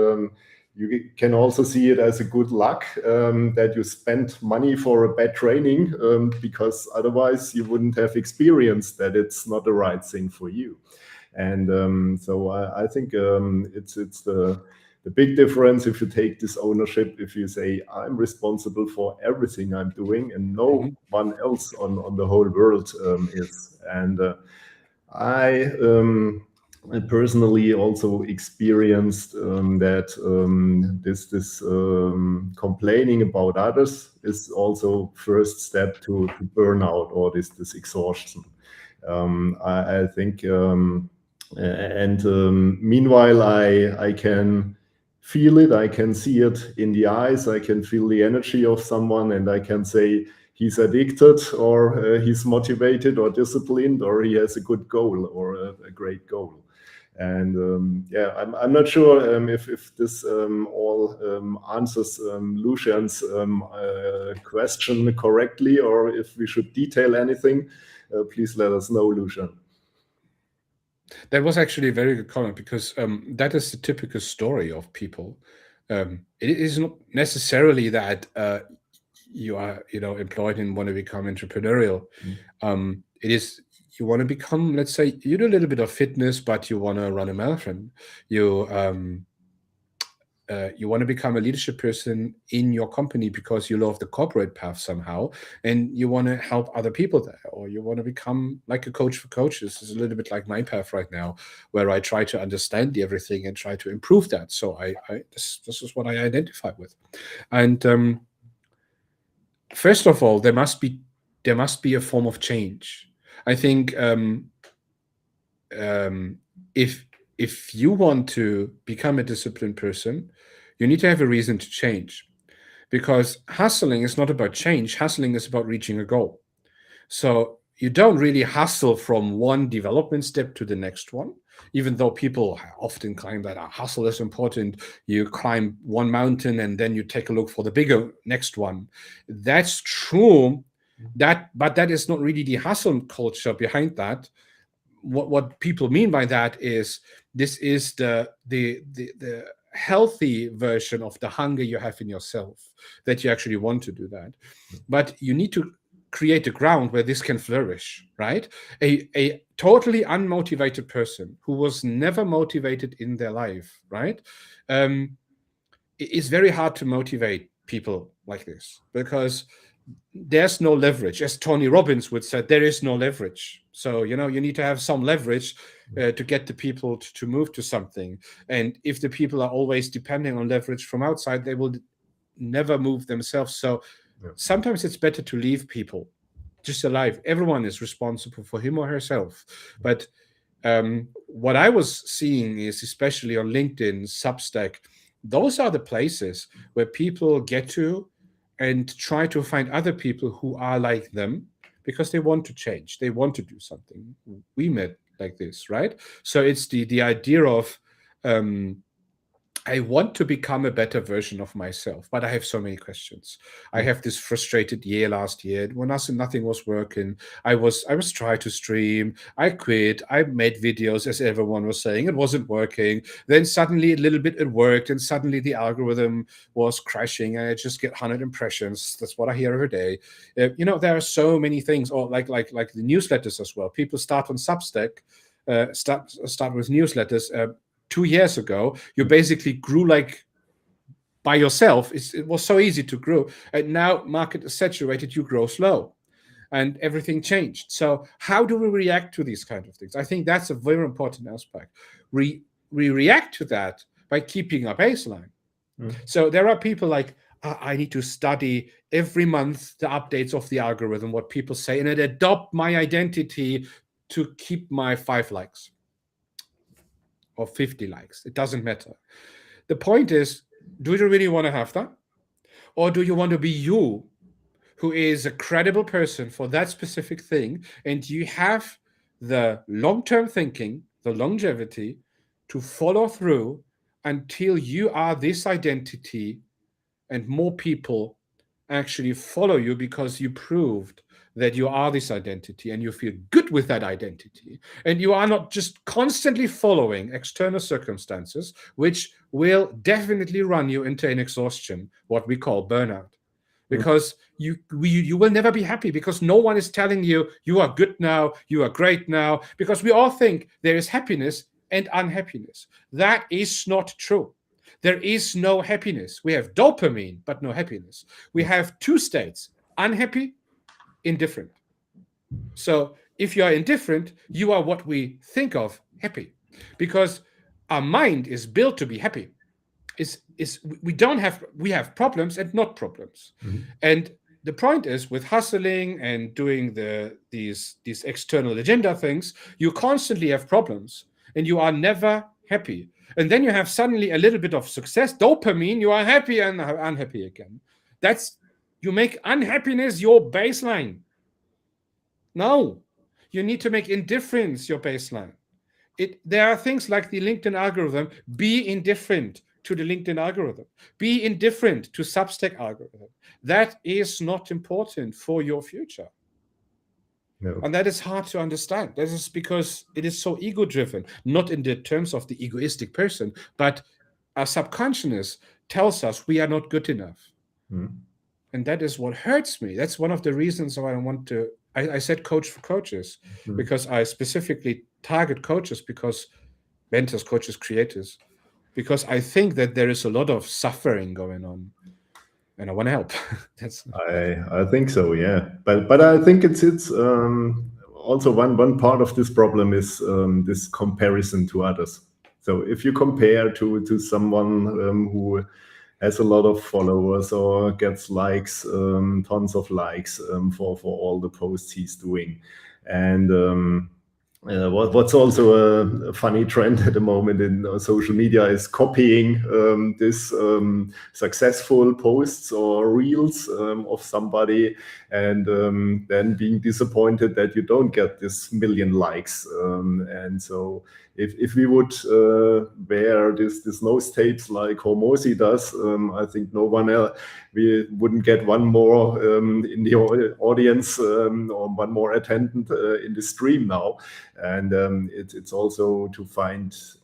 [SPEAKER 2] you can also see it as a good luck that you spent money for a bad training, because otherwise you wouldn't have experienced that it's not the right thing for you. And so I think it's the big difference if you take this ownership, if you say, I'm responsible for everything I'm doing and no one else on the whole world is. And I personally also experienced that this complaining about others is also first step to burnout, or this exhaustion. I think, meanwhile I can feel it, I can see it in the eyes, I can feel the energy of someone, and I can say he's addicted, or he's motivated or disciplined, or he has a good goal or a great goal. And yeah, I'm not sure if this all answers Lucian's question correctly, or if we should detail anything. Please let us know, Lucian.
[SPEAKER 1] That was actually a very good comment, because that is the typical story of people. It is not necessarily that you are, employed and want to become entrepreneurial. It is, you want to become, let's say, you do a little bit of fitness, but you want to run a marathon. You want to become a leadership person in your company because you love the corporate path somehow, and you want to help other people there, or you want to become like a coach for coaches. This is a little bit like my path right now, where I try to understand everything and try to improve that. So this is what I identify with. And first of all, there must be a form of change. I think if you want to become a disciplined person, you need to have a reason to change, because hustling is not about change. Hustling is about reaching a goal. So you don't really hustle from one development step to the next one, even though people often claim that hustle is important. You climb one mountain and then you take a look for the bigger next one. That's true. But that is not really the hustle culture behind that. What people mean by that is, this is the healthy version of the hunger you have in yourself, that you actually want to do that. But you need to create a ground where this can flourish, right? A totally unmotivated person who was never motivated in their life, right? It's very hard to motivate people like this, because there's no leverage. As Tony Robbins would say, there is no leverage. So, you need to have some leverage to get the people to move to something. And if the people are always depending on leverage from outside, they will never move themselves. So sometimes it's better to leave people just alive. Everyone is responsible for him or herself. But what I was seeing is, especially on LinkedIn, Substack, those are the places where people get to and try to find other people who are like them, because they want to change. They want to do something. We met like this, right? So it's the idea of, I want to become a better version of myself, but I have so many questions. I have this frustrated year last year when nothing was working. I was trying to stream. I quit. I made videos, as everyone was saying. It wasn't working. Then suddenly a little bit it worked, and suddenly the algorithm was crashing, and I just get 100 impressions. That's what I hear every day. There are so many things, or like the newsletters as well. People start on Substack, start with newsletters. 2 years ago, you basically grew like by yourself. It was so easy to grow. And now market is saturated, you grow slow. And everything changed. So how do we react to these kind of things? I think that's a very important aspect. We react to that by keeping our baseline. So there are people like, I need to study every month the updates of the algorithm, what people say, and adopt my identity to keep my 5 likes. Or 50 likes. It doesn't matter. The point is, do you really want to have that? Or do you want to be you, who is a credible person for that specific thing, and you have the long-term thinking, the longevity to follow through until you are this identity and more people actually follow you because you proved that you are this identity and you feel good with that identity, and you are not just constantly following external circumstances, which will definitely run you into an exhaustion, what we call burnout, because you will never be happy, because no one is telling you you are good now, you are great now, because we all think there is happiness and unhappiness. That is not true. There is no happiness. We have dopamine, but no happiness. We have 2 states: unhappy, indifferent. So if you are indifferent, you are what we think of happy, because our mind is built to be happy. We have problems and not problems. And the point is, with hustling and doing these external agenda things, you constantly have problems and you are never happy. And then you have suddenly a little bit of success, dopamine, you are happy and unhappy again. You make unhappiness your baseline. No, you need to make indifference your baseline. There are things like the LinkedIn algorithm. Be indifferent to the LinkedIn algorithm. Be indifferent to Substack algorithm. That is not important for your future. No. And that is hard to understand. That is because it is so ego-driven, not in the terms of the egoistic person, but our subconsciousness tells us we are not good enough. And that is what hurts me. That's one of the reasons why I said coach for coaches, because I specifically target coaches, because mentors, coaches, creators, because I think that there is a lot of suffering going on, and I want to help.
[SPEAKER 2] I think so, yeah. But I think it's also one part of this problem is this comparison to others. So if you compare to someone who has a lot of followers or gets likes, tons of likes for all the posts he's doing, and what's also a funny trend at the moment in social media is copying this successful posts or reels of somebody, and then being disappointed that you don't get this million likes. And so if we would wear this nose tapes like Hormozi does, I think no one else, we wouldn't get one more in the audience or one more attendant in the stream now. And it's also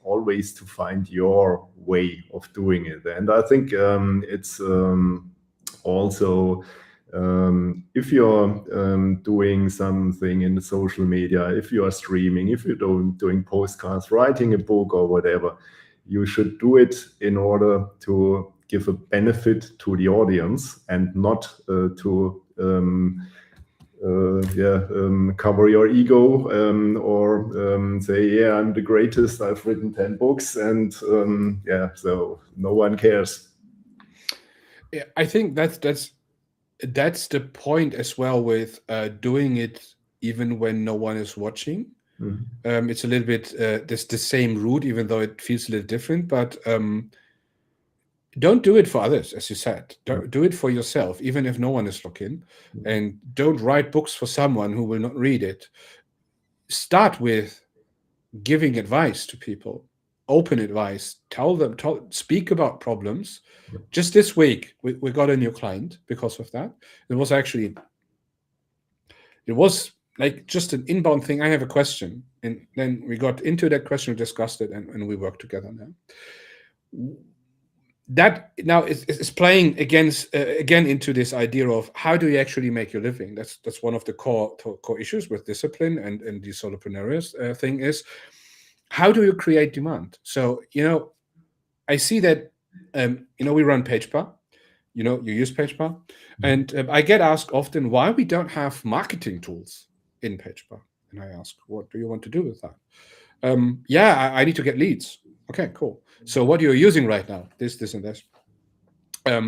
[SPEAKER 2] always to find your way of doing it. And I think it's also if you're doing something in the social media, if you are streaming, if you're doing postcards, writing a book or whatever, you should do it in order to give a benefit to the audience and not to cover your ego or say, yeah, I'm the greatest, I've written 10 books, and so no one cares.
[SPEAKER 1] Yeah, I think that's that's the point as well with doing it even when no one is watching. It's a little bit there's the same route, even though it feels a little different. But don't do it for others, as you said. Don't do it for yourself, even if no one is looking. And don't write books for someone who will not read it. Start with giving advice to people, open advice. Tell them, speak about problems. Just this week, we got a new client because of that. It was like just an inbound thing. I have a question, and then we got into that question, discussed it, and we work together now. That now is playing again into this idea of how do you actually make your living. That's one of the core issues with discipline and the solopreneurs thing is, how do you create demand? So I see that we run PagePar. You use PagePar, and I get asked often why we don't have marketing tools in PagePar, and I ask, what do you want to do with that? I need to get leads. Okay, cool. So what you're using right now, this and this,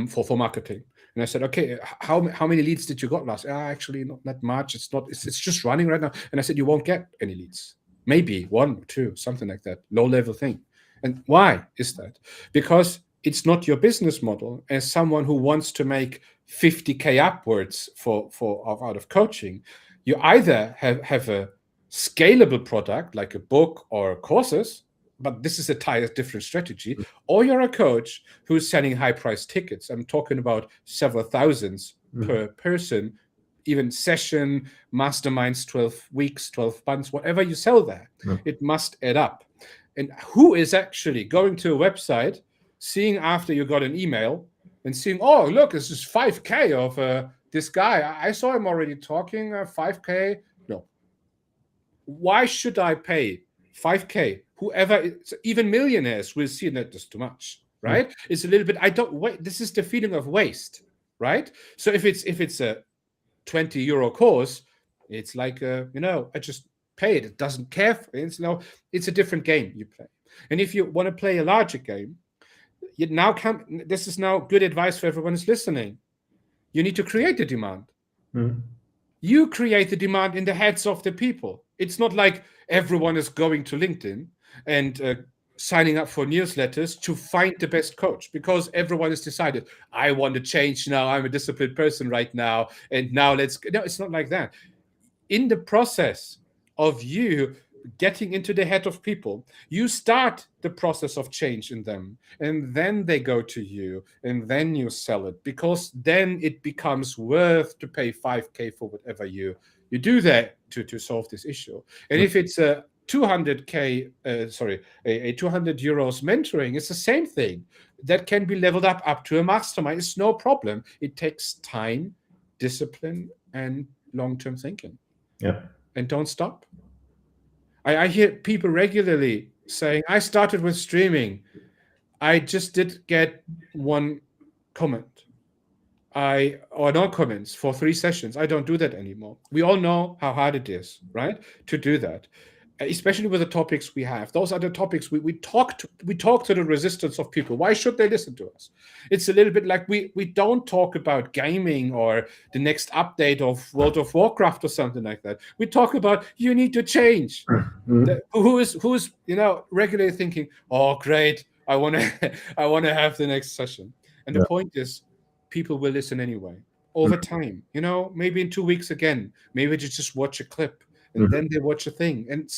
[SPEAKER 1] for marketing. And I said, okay, how many leads did you got last? Actually, not that much. It's just running right now. And I said, you won't get any leads. Maybe 1 or 2, something like that, low level thing. And why is that? Because it's not your business model. As someone who wants to make 50K upwards out of coaching, you either have a scalable product like a book or courses, but this is a different strategy, or you're a coach who's selling high-priced tickets. I'm talking about several thousands per person, even session, masterminds, 12 weeks, 12 months, whatever you sell there. It must add up. And who is actually going to a website, seeing after you got an email and seeing, oh, look, this is 5K of this guy. I saw him already talking, 5K. No. Why should I pay 5K? Whoever, even millionaires will see that that's too much, right? It's a little bit, this is the feeling of waste, right? So if it's a 20 euro course, it's like, I just pay it. It doesn't care. It's a different game you play. And if you want to play a larger game, this is now good advice for everyone who's listening. You need to create the demand. You create the demand in the heads of the people. It's not like everyone is going to LinkedIn and signing up for newsletters to find the best coach, because everyone has decided, I want to change now. I'm a disciplined person right now. And now no, it's not like that. In the process of you getting into the head of people, you start the process of change in them, and then they go to you, and then you sell it, because then it becomes worth to pay 5K for whatever you do there to solve this issue. And if it's a 200K, a 200 euros mentoring, it's the same thing. That can be leveled up to a mastermind. It's no problem. It takes time, discipline, and long-term thinking.
[SPEAKER 2] Yeah.
[SPEAKER 1] And don't stop. I hear people regularly saying, I started with streaming. I just did get 1 comment. Or no comments for 3 sessions. I don't do that anymore. We all know how hard it is, right? To do that. Especially with the topics we have. Those are the topics we talk to the resistance of people. Why should they listen to us? It's a little bit like we don't talk about gaming or the next update of World of Warcraft or something like that. We talk about you need to change. Who is regularly thinking, oh great, I want to have the next session. And the point is, people will listen anyway over time. Maybe in 2 weeks again. Maybe they just watch a clip. And then they watch a thing, and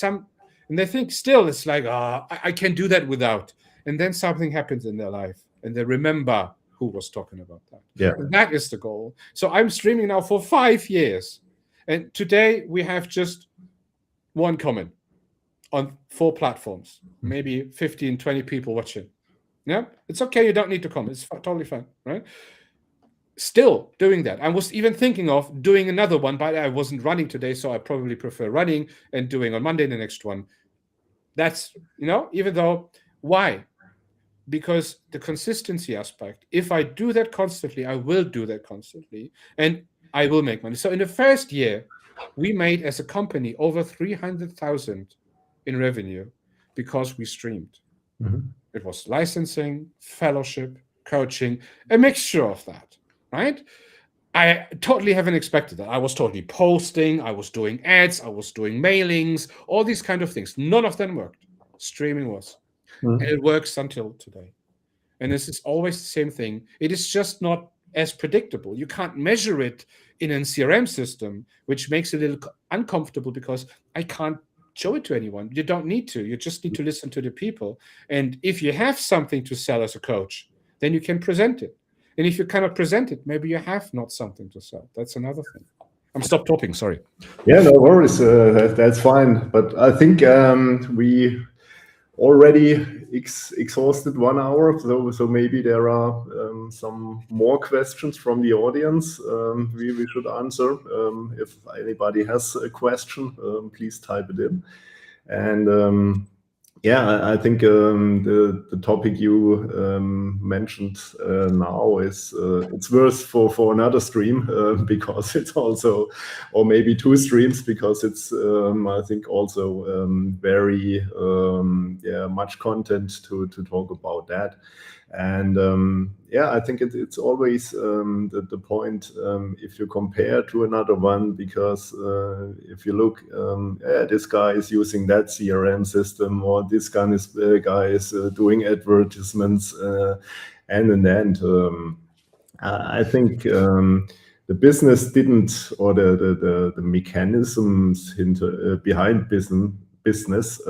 [SPEAKER 1] they think still it's like, I can do that without. And then something happens in their life, and they remember who was talking about that.
[SPEAKER 2] Yeah,
[SPEAKER 1] and that is the goal. So I'm streaming now for 5 years, and today we have just 1 comment on 4 platforms, maybe 15, 20 people watching. Yeah, it's okay. You don't need to comment. It's totally fine, right? Still doing that. I was even thinking of doing another one, but I wasn't running today, so I probably prefer running and doing on Monday the next one. That's, even though, why? Because the consistency aspect. If I do that constantly, I will do that constantly, and I will make money. So in the first year, we made as a company over 300,000 in revenue because we streamed. It was licensing, fellowship, coaching, a mixture of that. Right? I totally haven't expected that. I was totally posting, I was doing ads, I was doing mailings, all these kind of things. None of them worked. Streaming was. And it works until today. And this is always the same thing. It is just not as predictable. You can't measure it in a CRM system, which makes it a little uncomfortable because I can't show it to anyone. You don't need to. You just need to listen to the people. And if you have something to sell as a coach, then you can present it. And if you cannot present it, maybe you have not something to sell. That's another thing. I'm stopped talking, sorry.
[SPEAKER 2] Yeah, no worries. That's fine. But I think we already exhausted 1 hour, so maybe there are some more questions from the audience we should answer. If anybody has a question, please type it in. And yeah, I think the topic you mentioned now is it's worth for another stream because it's also, or maybe 2 streams, because it's I think also very much content to talk about that. And yeah, I think it's always the point if you compare to another one, because if you look, this guy is using that CRM system, or this guy is doing advertisements, and in the end, I think the business didn't, or the mechanisms behind business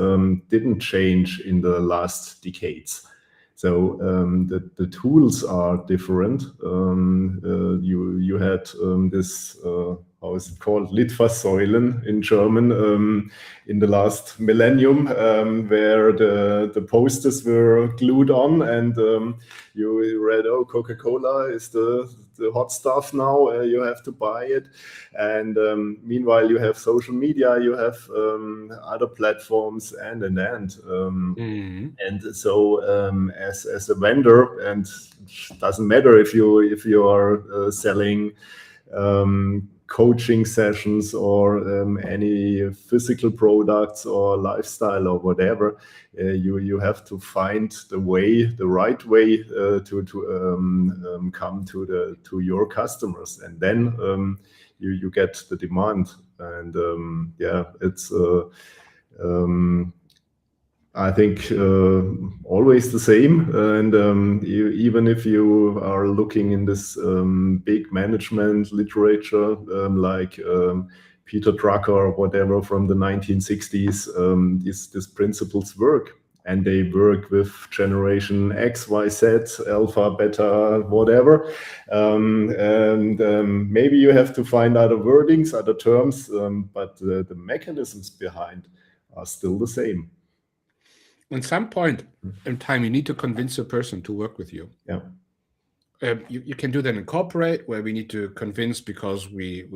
[SPEAKER 2] didn't change in the last decades. So the tools are different. You had this, how is it called, Litfaßsäulen in German, in the last millennium, where the posters were glued on, and you read, oh, Coca-Cola is the hot stuff now, you have to buy it. And meanwhile, you have social media, you have other platforms, and. And so as a vendor, and it doesn't matter if you are selling coaching sessions or any physical products or lifestyle or whatever, you have to find the right way to come to your customers, and then you get the demand. And yeah, it's I think always the same. And even if you are looking in this big management literature, like Peter Drucker or whatever from the 1960s, these principles work. And they work with generation X, Y, Z, alpha, beta, whatever. And maybe you have to find other wordings, other terms, but the mechanisms behind are still the same.
[SPEAKER 1] At some point in time, you need to convince a person to work with you.
[SPEAKER 2] Yeah.
[SPEAKER 1] You can do that in corporate, where we need to convince because we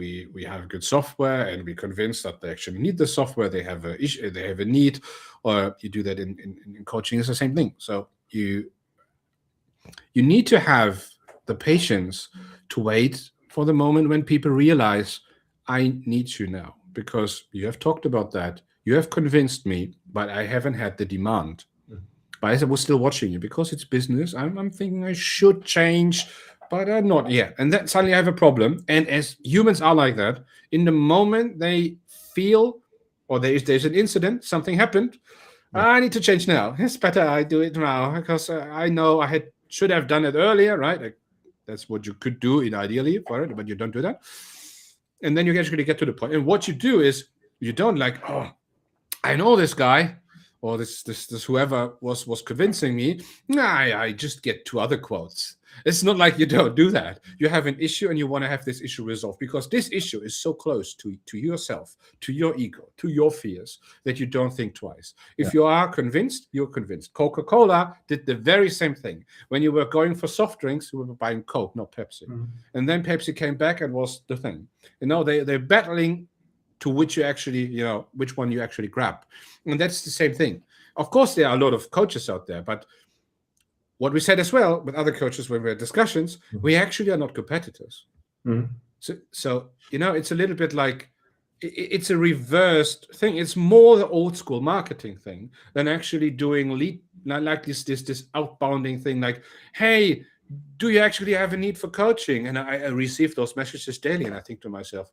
[SPEAKER 1] have good software, and we convince that they actually need the software. They have a issue, they have a need, or you do that in coaching. It's the same thing. So you need to have the patience to wait for the moment when people realize, I need you now, because you have talked about that. You have convinced me, but I haven't had the demand. But I was still watching you because it's business. I'm thinking I should change, but I'm not yet. And then suddenly I have a problem. And as humans are like that, in the moment they feel, or there's an incident, something happened, I need to change now. It's better I do it now, because I know I should have done it earlier, right? Like, that's what you could do ideally for it, but you don't do that. And then you actually get to the point. And what you do is, you don't like, oh, I know this guy, or this whoever was convincing me. I just get 2 other quotes. It's not like you don't do that. You have an issue and you want to have this issue resolved, because this issue is so close to yourself, to your ego, to your fears, that you don't think twice. If you are convinced, you're convinced. Coca-Cola did the very same thing. When you were going for soft drinks, you were buying Coke, not Pepsi. And then Pepsi came back and was the thing. They're battling to which you actually, which one you actually grab. And that's the same thing. Of course, there are a lot of coaches out there, but what we said as well with other coaches when we had discussions, we actually are not competitors. So it's a little bit like, it's a reversed thing. It's more the old school marketing thing than actually doing lead, like this outbounding thing, like, hey, do you actually have a need for coaching? And I receive those messages daily, and I think to myself,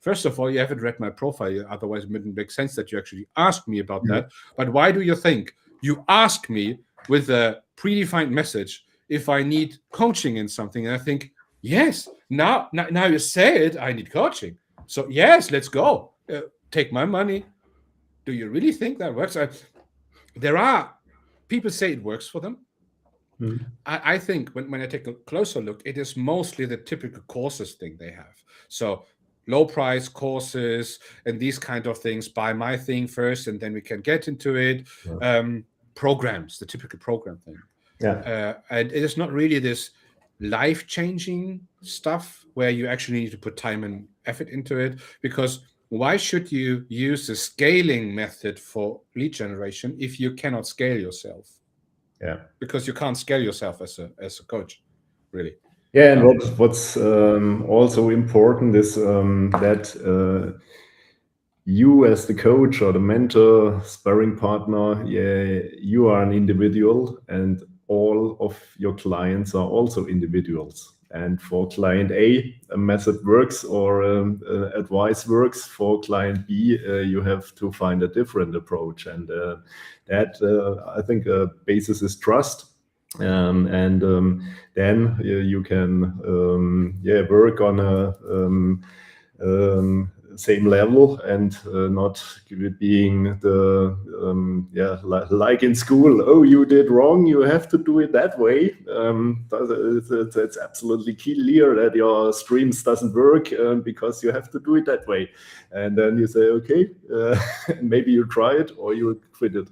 [SPEAKER 1] first of all, you haven't read my profile, otherwise it wouldn't make sense that you actually ask me about that. But why do you think you ask me with a predefined message if I need coaching in something? And I think, yes, now you say it, I need coaching. So yes, let's go. Take my money. Do you really think that works? There are people say it works for them. I think when I take a closer look, it is mostly the typical courses thing they have. So low price courses and these kind of things. Buy my thing first, and then we can get into it. Programs, the typical program thing. And it is not really this life-changing stuff where you actually need to put time and effort into it, because why should you use the scaling method for lead generation if you cannot scale yourself? Because you can't scale yourself as a coach, really.
[SPEAKER 2] Yeah, and what's also important is that you as the coach or the mentor, sparring partner, you are an individual, and all of your clients are also individuals. And for client A method works, or advice works. For client B, you have to find a different approach. And that, I think, basis is trust. And then you can work on a same level, and not being the like in school, oh, you did wrong, you have to do it that way. That's absolutely clear that your streams doesn't work because you have to do it that way. And then you say, okay, maybe you try it or you quit it.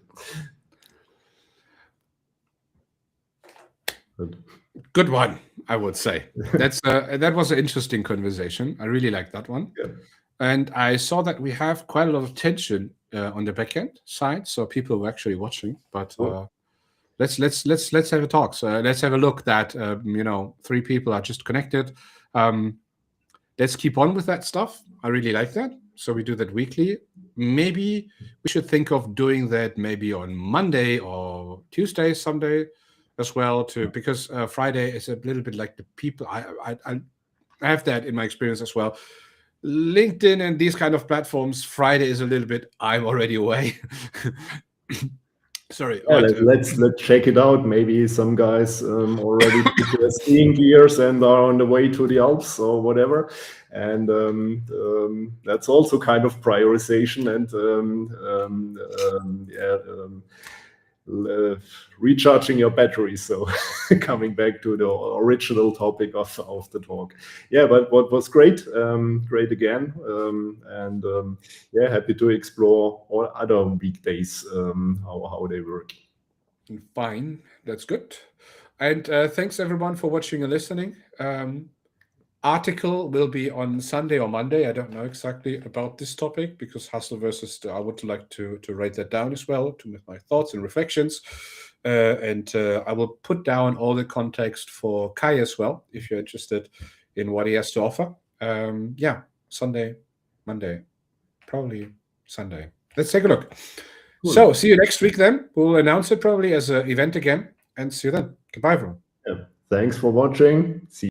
[SPEAKER 1] Good one, I would say. That was an interesting conversation. I really like that one. And I saw that we have quite a lot of tension on the backend side, so people were actually watching. But let's have a talk. So let's have a look that 3 people are just connected. Let's keep on with that stuff. I really like that. So we do that weekly. Maybe we should think of doing that maybe on Monday or Tuesday, someday as well, because Friday is a little bit like the people. I have that in my experience as well. LinkedIn and these kind of platforms, Friday is a little bit, I'm already away. Sorry.
[SPEAKER 2] Let's check it out. Maybe some guys already put their skiing gears and are on the way to the Alps or whatever. And that's also kind of prioritization and recharging your batteries. So coming back to the original topic of the talk. But what was great again, and happy to explore all other weekdays, how they work.
[SPEAKER 1] Fine, that's good. And thanks everyone for watching and listening. Article will be on Sunday or Monday. I don't know exactly about this topic, because hustle versus I would like to write that down as well, with my thoughts and reflections. And I will put down all the context for Kai as well, if you're interested in what he has to offer. Sunday, Monday, probably Sunday. Let's take a look. Cool. So see you next week then. We'll announce it probably as an event again, and see you then. Goodbye, everyone.
[SPEAKER 2] Thanks for watching. See